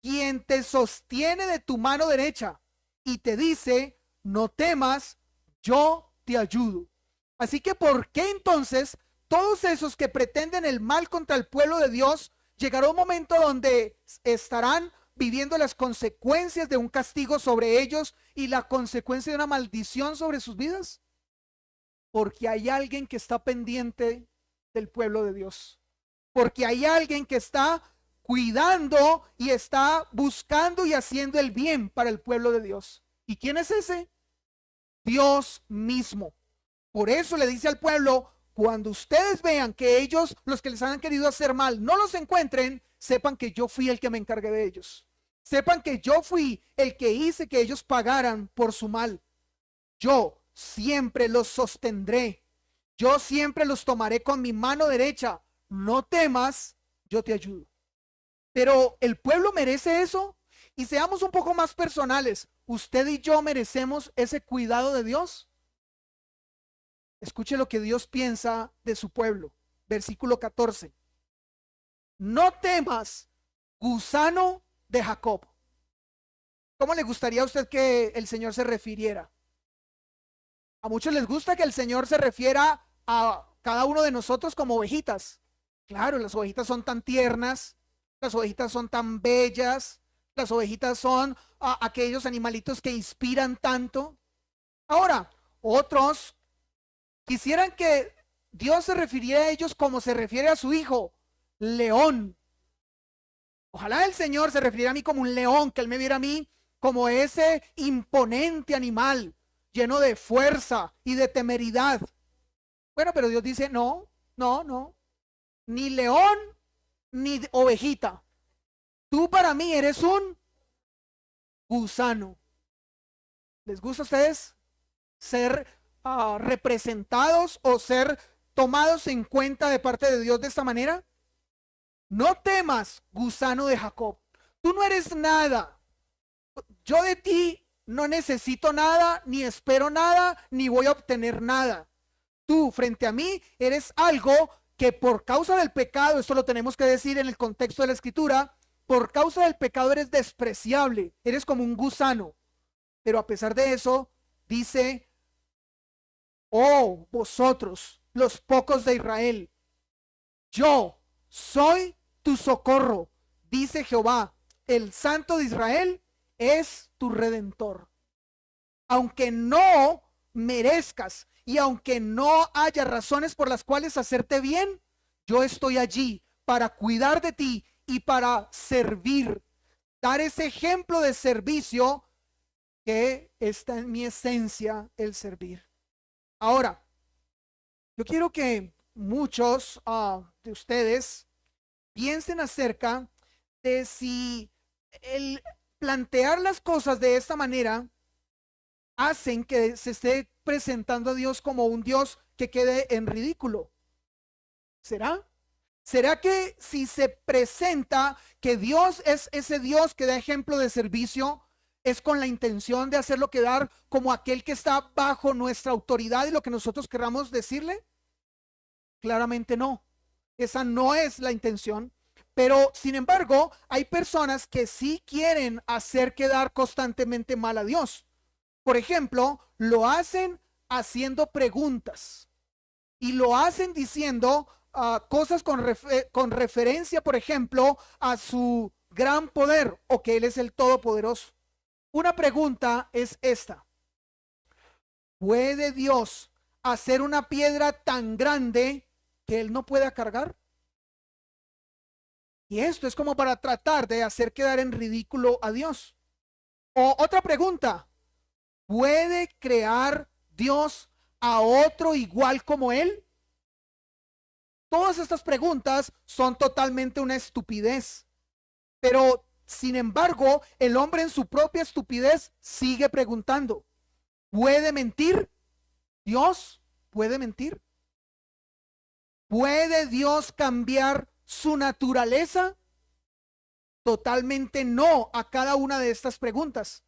quien te sostiene de tu mano derecha y te dice, no temas, yo te ayudo. Así que, ¿por qué entonces todos esos que pretenden el mal contra el pueblo de Dios, llegará un momento donde estarán viviendo las consecuencias de un castigo sobre ellos y la consecuencia de una maldición sobre sus vidas? Porque hay alguien que está pendiente del pueblo de Dios. Porque hay alguien que está cuidando y está buscando y haciendo el bien para el pueblo de Dios. ¿Y quién es ese? Dios mismo. Por eso le dice al pueblo, cuando ustedes vean que ellos, los que les han querido hacer mal, no los encuentren, sepan que yo fui el que me encargué de ellos. Sepan que yo fui el que hice que ellos pagaran por su mal. Yo siempre los sostendré. Yo siempre los tomaré con mi mano derecha. No temas, yo te ayudo. Pero el pueblo merece eso. Y seamos un poco más personales. ¿Usted y yo merecemos ese cuidado de Dios? Escuche lo que Dios piensa de su pueblo. Versículo 14. No temas, gusano de Jacob. ¿Cómo le gustaría a usted que el Señor se refiriera? A muchos les gusta que el Señor se refiera a cada uno de nosotros como ovejitas. Claro, las ovejitas son tan tiernas, las ovejitas son tan bellas, las ovejitas son aquellos animalitos que inspiran tanto. Ahora, otros quisieran que Dios se refiriera a ellos como se refiere a su hijo, león. Ojalá el Señor se refiriera a mí como un león, que Él me viera a mí como ese imponente animal, lleno de fuerza y de temeridad. Bueno, pero Dios dice, no, no, no, ni león, ni ovejita. Tú para mí eres un gusano. ¿Les gusta a ustedes ser representados o ser tomados en cuenta de parte de Dios de esta manera? No temas, gusano de Jacob. Tú no eres nada. Yo de ti no necesito nada, ni espero nada, ni voy a obtener nada. Tú frente a mí eres algo que por causa del pecado, esto lo tenemos que decir en el contexto de la escritura, por causa del pecado eres despreciable, eres como un gusano. Pero a pesar de eso, dice, oh, vosotros, los pocos de Israel, yo soy tu socorro, dice Jehová, el Santo de Israel es tu redentor. Aunque no merezcas y aunque no haya razones por las cuales hacerte bien, yo estoy allí para cuidar de ti y para servir, dar ese ejemplo de servicio que está en mi esencia el servir. Ahora, yo quiero que muchos de ustedes piensen acerca de si el plantear las cosas de esta manera hacen que se esté presentando a Dios como un Dios que quede en ridículo. ¿Será? ¿Será que si se presenta que Dios es ese Dios que da ejemplo de servicio, es con la intención de hacerlo quedar como aquel que está bajo nuestra autoridad y lo que nosotros queramos decirle? Claramente no. Esa no es la intención. Pero, sin embargo, hay personas que sí quieren hacer quedar constantemente mal a Dios. Por ejemplo, lo hacen haciendo preguntas y lo hacen diciendo cosas con referencia, por ejemplo, a su gran poder o que Él es el Todopoderoso. Una pregunta es esta: ¿puede Dios hacer una piedra tan grande que Él no pueda cargar? Y esto es como para tratar de hacer quedar en ridículo a Dios. O otra pregunta: ¿puede crear Dios a otro igual como Él? Todas estas preguntas son totalmente una estupidez. Pero, sin embargo, el hombre en su propia estupidez sigue preguntando: ¿puede mentir? ¿Dios puede mentir? ¿Puede Dios cambiar su naturaleza? Totalmente no a cada una de estas preguntas.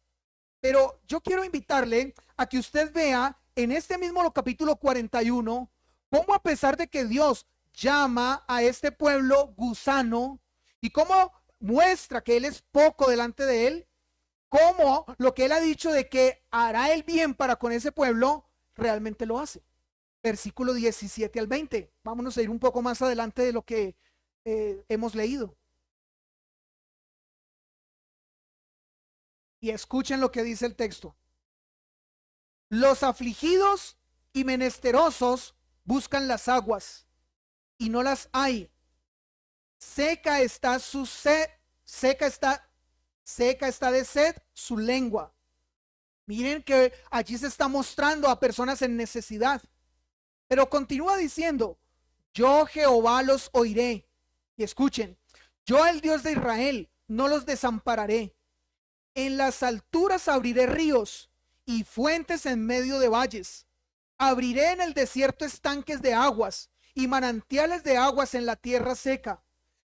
Pero yo quiero invitarle a que usted vea en este mismo capítulo 41 cómo, a pesar de que Dios llama a este pueblo gusano y cómo muestra que Él es poco delante de Él, cómo lo que Él ha dicho de que hará el bien para con ese pueblo, realmente lo hace. Versículo 17 al 20. Vámonos a ir un poco más adelante de lo que hemos leído. Y escuchen lo que dice el texto. Los afligidos y menesterosos buscan las aguas y no las hay. Seca está su sed, seca está de sed su lengua. Miren que allí se está mostrando a personas en necesidad. Pero continúa diciendo: yo Jehová los oiré. Y escuchen: yo el Dios de Israel no los desampararé. En las alturas abriré ríos y fuentes en medio de valles. Abriré en el desierto estanques de aguas y manantiales de aguas en la tierra seca.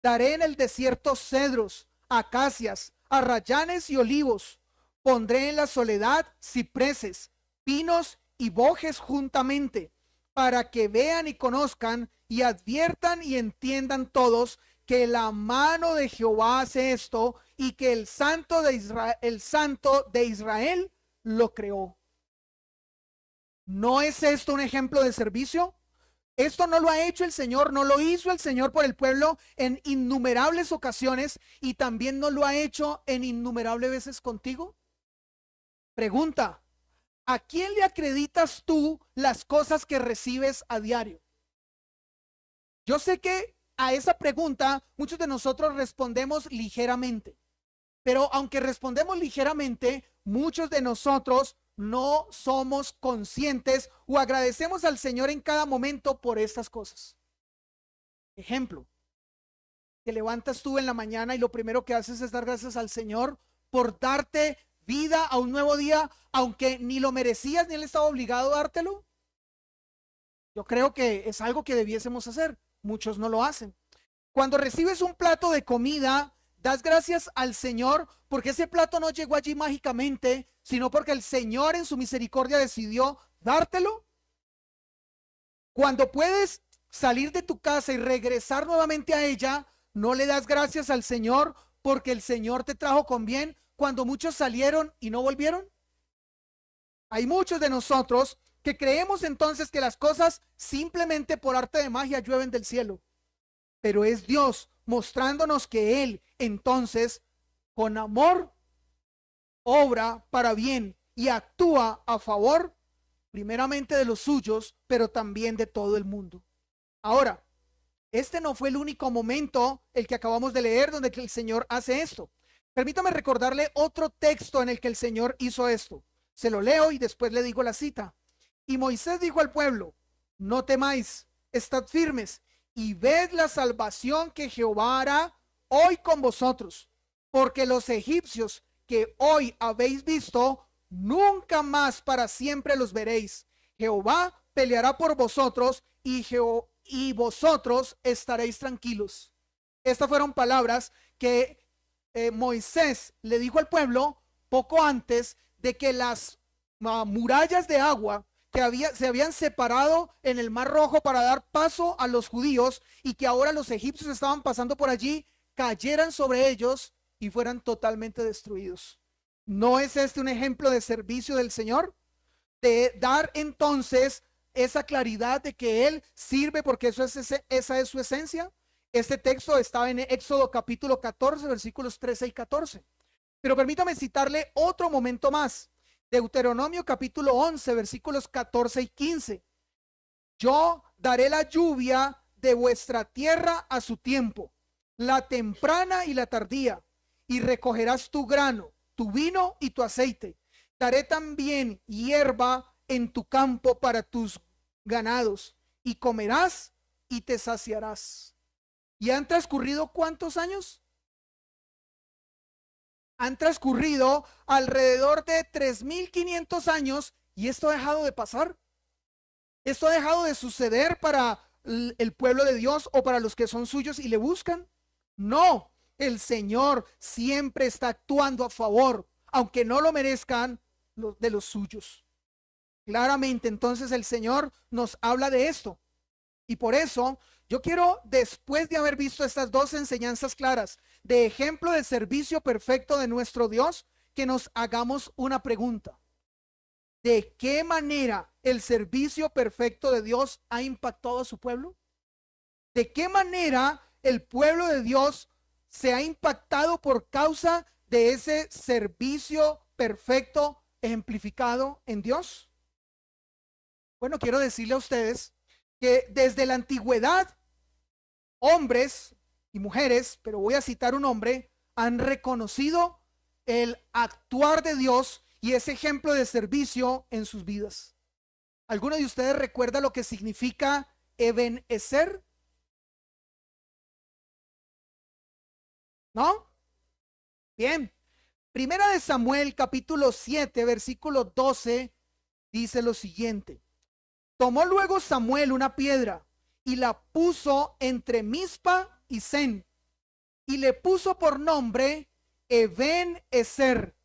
Daré en el desierto cedros, acacias, arrayanes y olivos. Pondré en la soledad cipreses, pinos y bojes juntamente, para que vean y conozcan y adviertan y entiendan todos que la mano de Jehová hace esto y que el Santo de Israel lo creó. ¿No es esto un ejemplo de servicio? Esto no lo ha hecho el Señor, no lo hizo el Señor por el pueblo en innumerables ocasiones y también no lo ha hecho en innumerables veces contigo. Pregunta: ¿a quién le acreditas tú las cosas que recibes a diario? Yo sé que a esa pregunta muchos de nosotros respondemos ligeramente, pero aunque respondemos ligeramente, muchos de nosotros no somos conscientes o agradecemos al Señor en cada momento por estas cosas. Ejemplo: te levantas tú en la mañana y lo primero que haces es dar gracias al Señor por darte vida a un nuevo día, aunque ni lo merecías ni Él estaba obligado a dártelo. Yo creo que es algo que debiésemos hacer. Muchos no lo hacen. Cuando recibes un plato de comida, das gracias al Señor porque ese plato no llegó allí mágicamente, sino porque el Señor en su misericordia decidió dártelo. Cuando puedes salir de tu casa y regresar nuevamente a ella, no le das gracias al Señor porque el Señor te trajo con bien cuando muchos salieron y no volvieron. Hay muchos de nosotros que creemos entonces que las cosas simplemente por arte de magia llueven del cielo, pero es Dios mostrándonos que Él entonces con amor obra para bien y actúa a favor primeramente de los suyos, pero también de todo el mundo. Ahora, este no fue el único momento el que acabamos de leer donde el Señor hace esto. Permítame recordarle otro texto en el que el Señor hizo esto. Se lo leo y después le digo la cita. Y Moisés dijo al pueblo: no temáis, estad firmes y ved la salvación que Jehová hará hoy con vosotros, porque los egipcios que hoy habéis visto, nunca más para siempre los veréis. Jehová peleará por vosotros y vosotros estaréis tranquilos. Estas fueron palabras que Moisés le dijo al pueblo poco antes de que las murallas de agua que se habían separado en el Mar Rojo para dar paso a los judíos y que ahora los egipcios estaban pasando por allí, cayeran sobre ellos y fueran totalmente destruidos. ¿No es este un ejemplo de servicio del Señor? De dar entonces esa claridad de que Él sirve porque esa es su esencia. Este texto está en Éxodo capítulo 14, versículos 13 y 14. Pero permítame citarle otro momento más. Deuteronomio capítulo 11, versículos 14 y 15. Yo daré la lluvia de vuestra tierra a su tiempo, la temprana y la tardía, y recogerás tu grano, tu vino y tu aceite. Daré también hierba en tu campo para tus ganados, y comerás y te saciarás. ¿Y han transcurrido cuántos años? Han transcurrido alrededor de 3.500 años y esto ha dejado de pasar. Esto ha dejado de suceder para el pueblo de Dios o para los que son suyos y le buscan. No, el Señor siempre está actuando a favor, aunque no lo merezcan de los suyos. Claramente, entonces el Señor nos habla de esto. Y por eso yo quiero, después de haber visto estas dos enseñanzas claras de ejemplo de servicio perfecto de nuestro Dios, que nos hagamos una pregunta. ¿De qué manera el servicio perfecto de Dios ha impactado a su pueblo? ¿De qué manera el pueblo de Dios se ha impactado por causa de ese servicio perfecto ejemplificado en Dios? Bueno, quiero decirle a ustedes que desde la antigüedad, hombres y mujeres, pero voy a citar un hombre, han reconocido el actuar de Dios y ese ejemplo de servicio en sus vidas. ¿Alguno de ustedes recuerda lo que significa Ebenezer? ¿No? Bien. Primera de Samuel, capítulo 7, versículo 12, dice lo siguiente. Tomó luego Samuel una piedra y la puso entre Mizpa y Sen y le puso por nombre Ebenezer,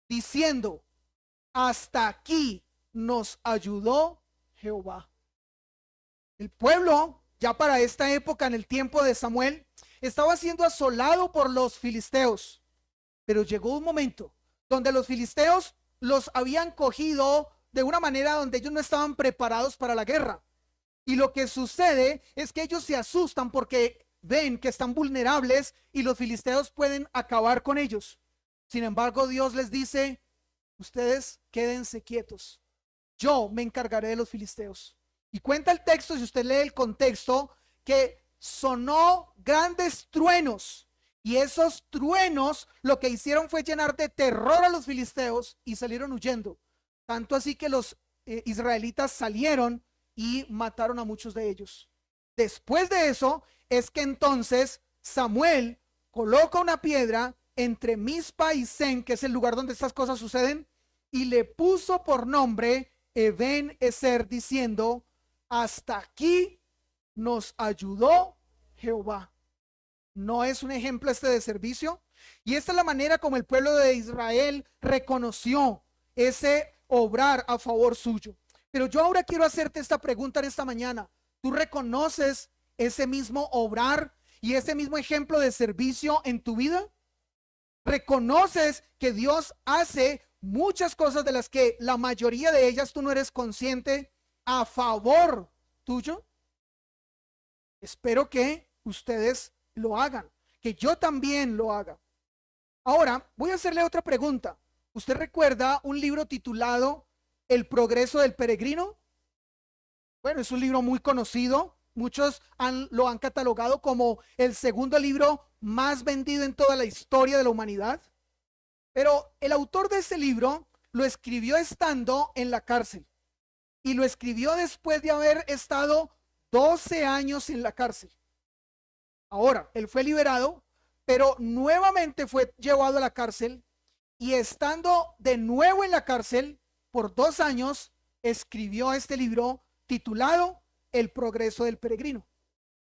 diciendo: hasta aquí nos ayudó Jehová. El pueblo, ya para esta época, en el tiempo de Samuel, estaba siendo asolado por los filisteos. Pero llegó un momento donde los filisteos los habían cogido de una manera donde ellos no estaban preparados para la guerra. Y lo que sucede es que ellos se asustan porque ven que están vulnerables y los filisteos pueden acabar con ellos. Sin embargo, Dios les dice: ustedes quédense quietos, yo me encargaré de los filisteos. Y cuenta el texto, si usted lee el contexto, que sonó grandes truenos y esos truenos lo que hicieron fue llenar de terror a los filisteos y salieron huyendo. Tanto así que los israelitas salieron y mataron a muchos de ellos. Después de eso es que entonces Samuel coloca una piedra entre Mizpa y Sen, que es el lugar donde estas cosas suceden, y le puso por nombre Ebenezer, diciendo: hasta aquí nos ayudó Jehová. ¿No es un ejemplo este de servicio? Y esta es la manera como el pueblo de Israel reconoció ese obrar a favor suyo. Pero yo ahora quiero hacerte esta pregunta en esta mañana. ¿Tú reconoces ese mismo obrar y ese mismo ejemplo de servicio en tu vida? ¿Reconoces que Dios hace muchas cosas de las que la mayoría de ellas tú no eres consciente a favor tuyo? Espero que ustedes lo hagan, que yo también lo haga. Ahora voy a hacerle otra pregunta. ¿Usted recuerda un libro titulado El progreso del peregrino? Bueno, es un libro muy conocido. Muchos lo han catalogado como el segundo libro más vendido en toda la historia de la humanidad. Pero el autor de este libro lo escribió estando en la cárcel y lo escribió después de haber estado 12 años en la cárcel. Ahora, él fue liberado, pero nuevamente fue llevado a la cárcel y estando de nuevo en la cárcel por 2 años, escribió este libro titulado El progreso del peregrino.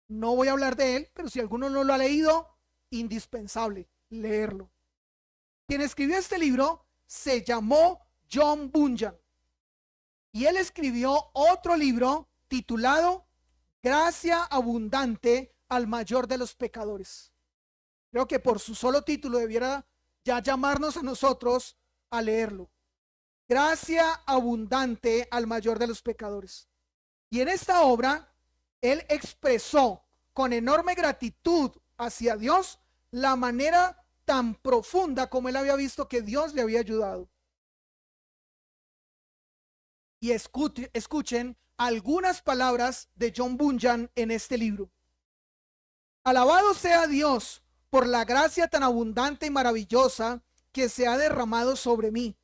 No voy a hablar de él, pero si alguno no lo ha leído, indispensable leerlo. Quien escribió este libro se llamó John Bunyan y él escribió otro libro titulado Gracia abundante al mayor de los pecadores. Creo que por su solo título debiera ya llamarnos a nosotros a leerlo. Gracia abundante al mayor de los pecadores. Y en esta obra, él expresó con enorme gratitud hacia Dios la manera tan profunda como él había visto que Dios le había ayudado. Y escuchen algunas palabras de John Bunyan en este libro. Alabado sea Dios por la gracia tan abundante y maravillosa que se ha derramado sobre mí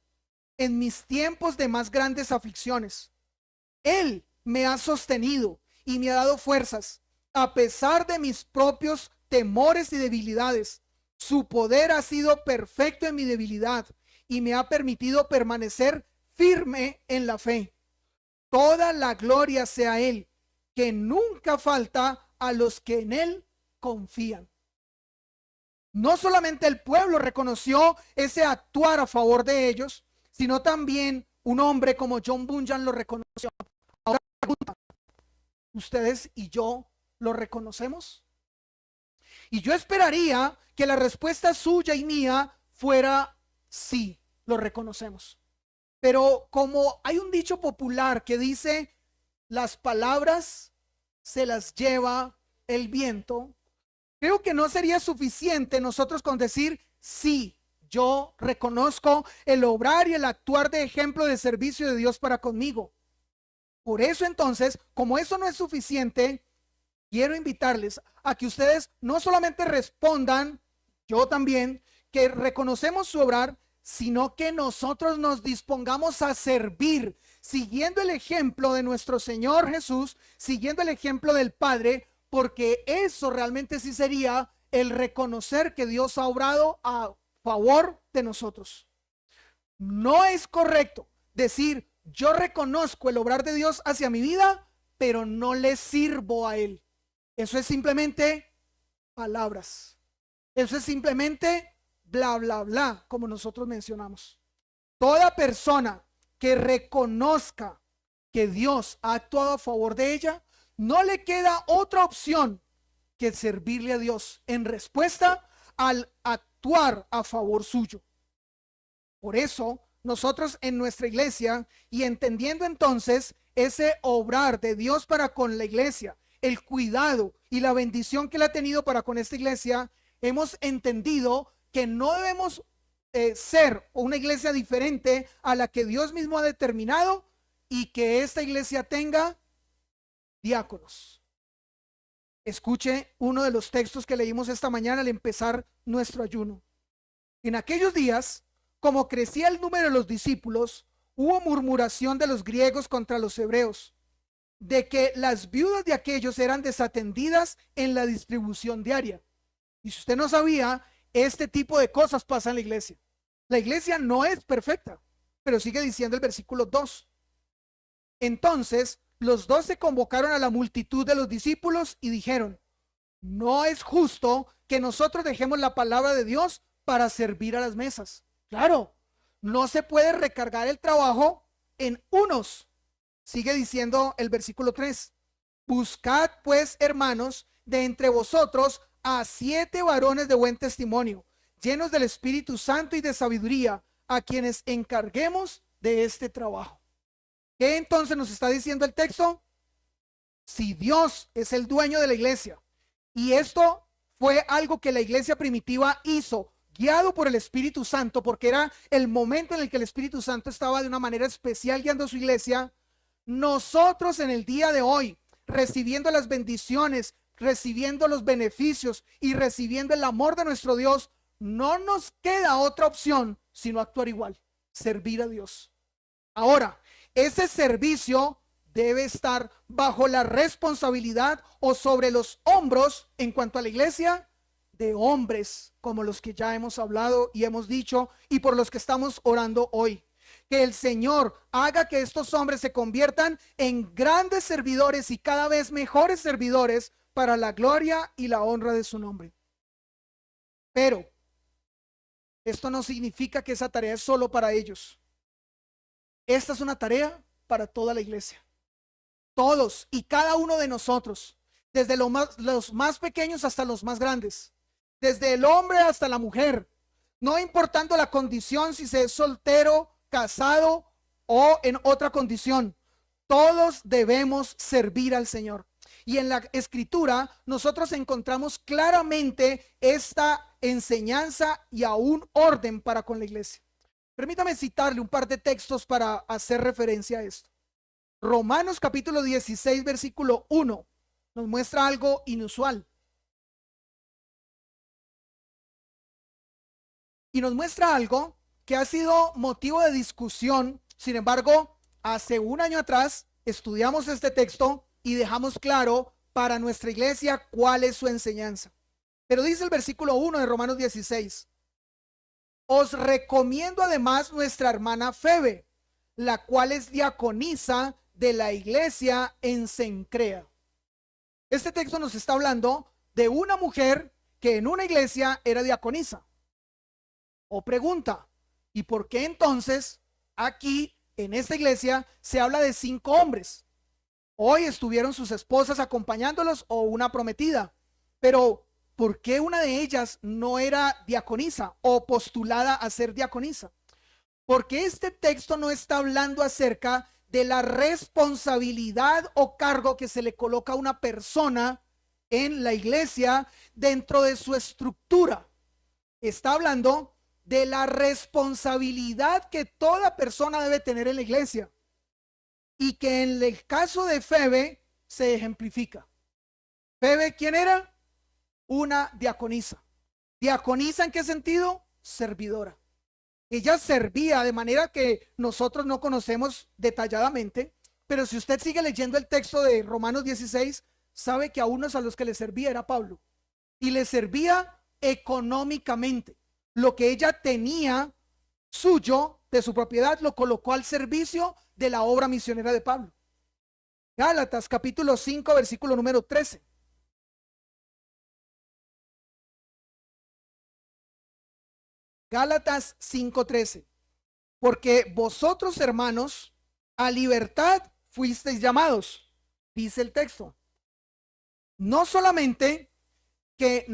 en mis tiempos de más grandes aflicciones. Él me ha sostenido y me ha dado fuerzas a pesar de mis propios temores y debilidades. Su poder ha sido perfecto en mi debilidad y me ha permitido permanecer firme en la fe. Toda la gloria sea a Él, que nunca falta a los que en Él confían. No solamente el pueblo reconoció ese actuar a favor de ellos, sino también un hombre como John Bunyan lo reconoció. Ahora, ¿ustedes y yo lo reconocemos? Y yo esperaría que la respuesta suya y mía fuera sí, lo reconocemos. Pero como hay un dicho popular que dice, las palabras se las lleva el viento, creo que no sería suficiente nosotros con decir, sí, yo reconozco el obrar y el actuar de ejemplo de servicio de Dios para conmigo. Por eso entonces, como eso no es suficiente, quiero invitarles a que ustedes no solamente respondan, yo también, que reconocemos su obrar, sino que nosotros nos dispongamos a servir, siguiendo el ejemplo de nuestro Señor Jesús, siguiendo el ejemplo del Padre, porque eso realmente sí sería el reconocer que Dios ha obrado a favor de nosotros. No es correcto decir, yo reconozco el obrar de Dios hacia mi vida, pero no le sirvo a Él. Eso es simplemente palabras. Eso es simplemente bla, bla, bla, como nosotros mencionamos. Toda persona que reconozca que Dios ha actuado a favor de ella, no le queda otra opción que servirle a Dios en respuesta al actuar a favor suyo. Por eso, nosotros en nuestra iglesia, y entendiendo entonces ese obrar de Dios para con la iglesia, el cuidado y la bendición que Él ha tenido para con esta iglesia, hemos entendido que no debemos ser una iglesia diferente a la que Dios mismo ha determinado y que esta iglesia tenga diáconos. Escuche uno de los textos que leímos esta mañana al empezar nuestro ayuno. En aquellos días, como crecía el número de los discípulos, hubo murmuración de los griegos contra los hebreos, de que las viudas de aquellos eran desatendidas en la distribución diaria. Y si usted no sabía, este tipo de cosas pasa en la iglesia. La iglesia no es perfecta, pero sigue diciendo el versículo 2. Entonces, los 12 convocaron a la multitud de los discípulos y dijeron, no es justo que nosotros dejemos la palabra de Dios para servir a las mesas. Claro, no se puede recargar el trabajo en unos. Sigue diciendo el versículo 3. Buscad pues, hermanos, de entre vosotros a 7 varones de buen testimonio, llenos del Espíritu Santo y de sabiduría, a quienes encarguemos de este trabajo. ¿Qué entonces nos está diciendo el texto? Si Dios es el dueño de la iglesia, y esto fue algo que la iglesia primitiva hizo, guiado por el Espíritu Santo, porque era el momento en el que el Espíritu Santo estaba de una manera especial guiando a su iglesia, nosotros en el día de hoy, recibiendo las bendiciones, recibiendo los beneficios y recibiendo el amor de nuestro Dios, no nos queda otra opción sino actuar igual, servir a Dios. Ahora, ese servicio debe estar bajo la responsabilidad o sobre los hombros, en cuanto a la iglesia, de hombres como los que ya hemos hablado y hemos dicho y por los que estamos orando hoy. Que el Señor haga que estos hombres se conviertan en grandes servidores y cada vez mejores servidores para la gloria y la honra de su nombre. Pero esto no significa que esa tarea es solo para ellos. Esta es una tarea para toda la iglesia. Todos y cada uno de nosotros, desde los más pequeños hasta los más grandes, desde el hombre hasta la mujer, no importando la condición, si se es soltero, casado o en otra condición, todos debemos servir al Señor. Y en la escritura nosotros encontramos claramente esta enseñanza y aún orden para con la iglesia. Permítame citarle un par de textos para hacer referencia a esto. Romanos capítulo 16, versículo 1, nos muestra algo inusual. Y nos muestra algo que ha sido motivo de discusión. Sin embargo, hace un año atrás estudiamos este texto y dejamos claro para nuestra iglesia cuál es su enseñanza. Pero dice el versículo 1 de Romanos 16: os recomiendo además nuestra hermana Febe, la cual es diaconisa de la iglesia en Cencrea. Este texto nos está hablando de una mujer que en una iglesia era diaconisa. O pregunta, ¿y por qué entonces aquí en esta iglesia se habla de 5 hombres? Hoy estuvieron sus esposas acompañándolos o una prometida, pero ¿por qué una de ellas no era diaconisa o postulada a ser diaconisa? Porque este texto no está hablando acerca de la responsabilidad o cargo que se le coloca a una persona en la iglesia dentro de su estructura. Está hablando de la responsabilidad que toda persona debe tener en la iglesia y que en el caso de Febe se ejemplifica. Febe, ¿quién era? Una diaconisa. ¿Diaconisa en qué sentido? Servidora. Ella servía de manera que nosotros no conocemos detalladamente, pero si usted sigue leyendo el texto de Romanos 16, sabe que a unos a los que le servía era Pablo, y le servía económicamente. Lo que ella tenía suyo, de su propiedad, lo colocó al servicio de la obra misionera de Pablo. Gálatas capítulo 5, versículo número 13. Gálatas 5:13. Porque vosotros, hermanos, a libertad fuisteis llamados, dice el texto. No solamente que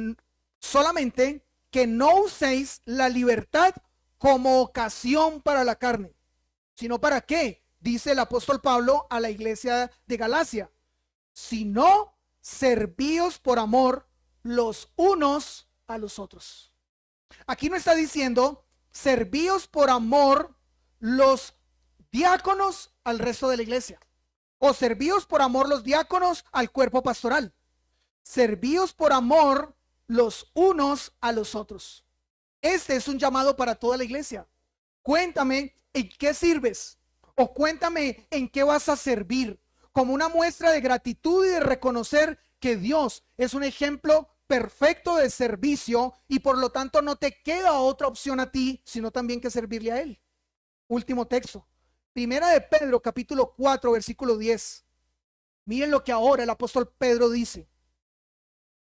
no uséis la libertad como ocasión para la carne, sino para qué, dice el apóstol Pablo a la iglesia de Galacia, sino servíos por amor los unos a los otros. Aquí no está diciendo servíos por amor los diáconos al resto de la iglesia, o servíos por amor los diáconos al cuerpo pastoral. Servíos por amor los unos a los otros. Este es un llamado para toda la iglesia. Cuéntame en qué sirves, o cuéntame en qué vas a servir, como una muestra de gratitud y de reconocer que Dios es un ejemplo perfecto de servicio y por lo tanto no te queda otra opción a ti, sino también que servirle a Él. Último texto, Primera de Pedro capítulo 4 versículo 10. Miren lo que ahora el apóstol Pedro dice: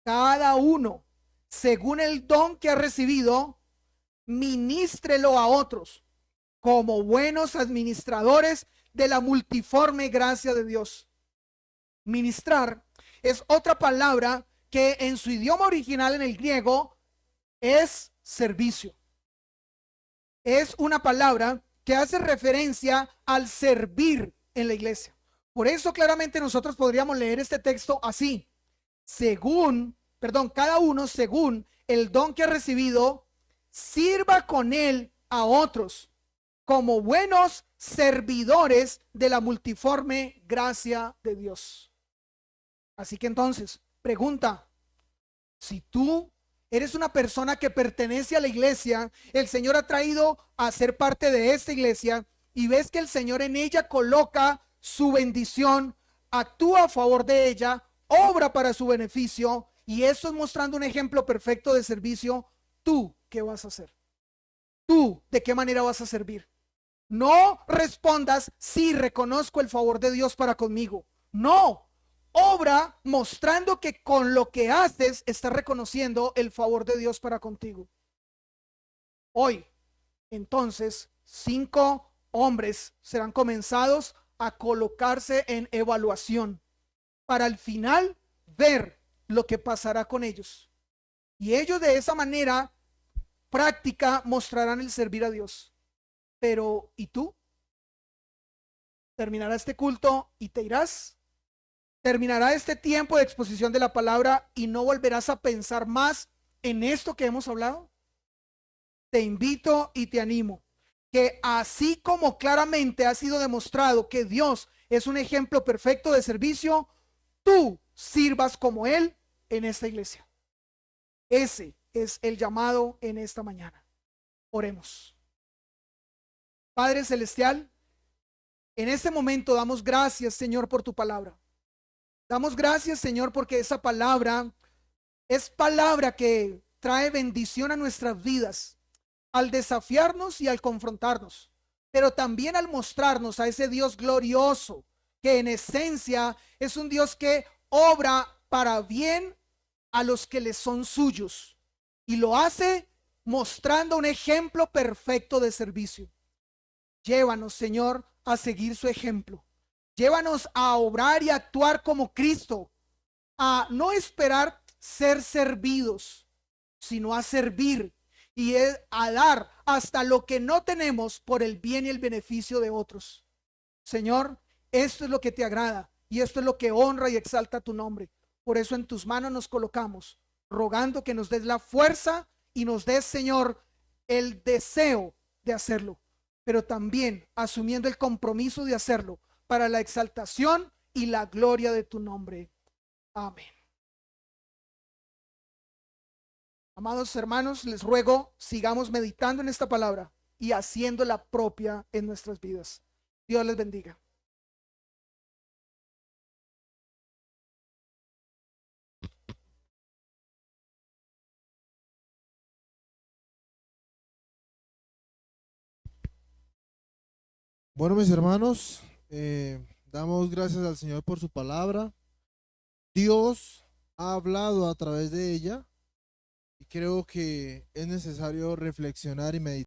cada uno según el don que ha recibido, ministrelo a otros como buenos administradores de la multiforme gracia de Dios. Ministrar es otra palabra que en su idioma original en el griego es servicio. Es una palabra que hace referencia al servir en la iglesia. Por eso claramente nosotros podríamos leer este texto así: cada uno según el don que ha recibido, sirva con él a otros como buenos servidores de la multiforme gracia de Dios. Así que entonces, pregunta: si tú Eres una persona que pertenece a la iglesia. El Señor ha traído a ser parte de esta iglesia y ves que el Señor en ella coloca su bendición, actúa a favor de ella, obra para su beneficio, y eso es mostrando un ejemplo perfecto de servicio. ¿Tú qué vas a hacer? ¿Tú de qué manera vas a servir? No respondas: sí, reconozco el favor de Dios para conmigo. No, obra mostrando que con lo que haces estás reconociendo el favor de Dios para contigo. Hoy, entonces, 5 hombres serán comenzados a colocarse en evaluación para al final ver lo que pasará con ellos. Y ellos de esa manera práctica mostrarán el servir a Dios. Pero, ¿y tú? ¿Terminará este culto y te irás? ¿Terminará este tiempo de exposición de la palabra y no volverás a pensar más en esto que hemos hablado? Te invito y te animo que así como claramente ha sido demostrado que Dios es un ejemplo perfecto de servicio, tú sirvas como Él en esta iglesia. Ese es el llamado en esta mañana. Oremos. Padre Celestial, en este momento damos gracias, Señor, por tu palabra. Damos gracias, Señor, porque esa palabra es palabra que trae bendición a nuestras vidas, al desafiarnos y al confrontarnos, pero también al mostrarnos a ese Dios glorioso, que en esencia es un Dios que obra para bien a los que le son suyos, y lo hace mostrando un ejemplo perfecto de servicio. Llévanos, Señor, a seguir su ejemplo. Llévanos a obrar y a actuar como Cristo, a no esperar ser servidos, sino a servir y a dar hasta lo que no tenemos por el bien y el beneficio de otros. Señor, esto es lo que te agrada y esto es lo que honra y exalta tu nombre. Por eso en tus manos nos colocamos, rogando que nos des la fuerza y nos des, Señor, el deseo de hacerlo, pero también asumiendo el compromiso de hacerlo para la exaltación y la gloria de tu nombre. Amén. Amados hermanos, les ruego, sigamos meditando en esta palabra y haciéndola propia en nuestras vidas. Dios les bendiga. Bueno, mis hermanos, damos gracias al Señor por su palabra. Dios ha hablado a través de ella y creo que es necesario reflexionar y meditar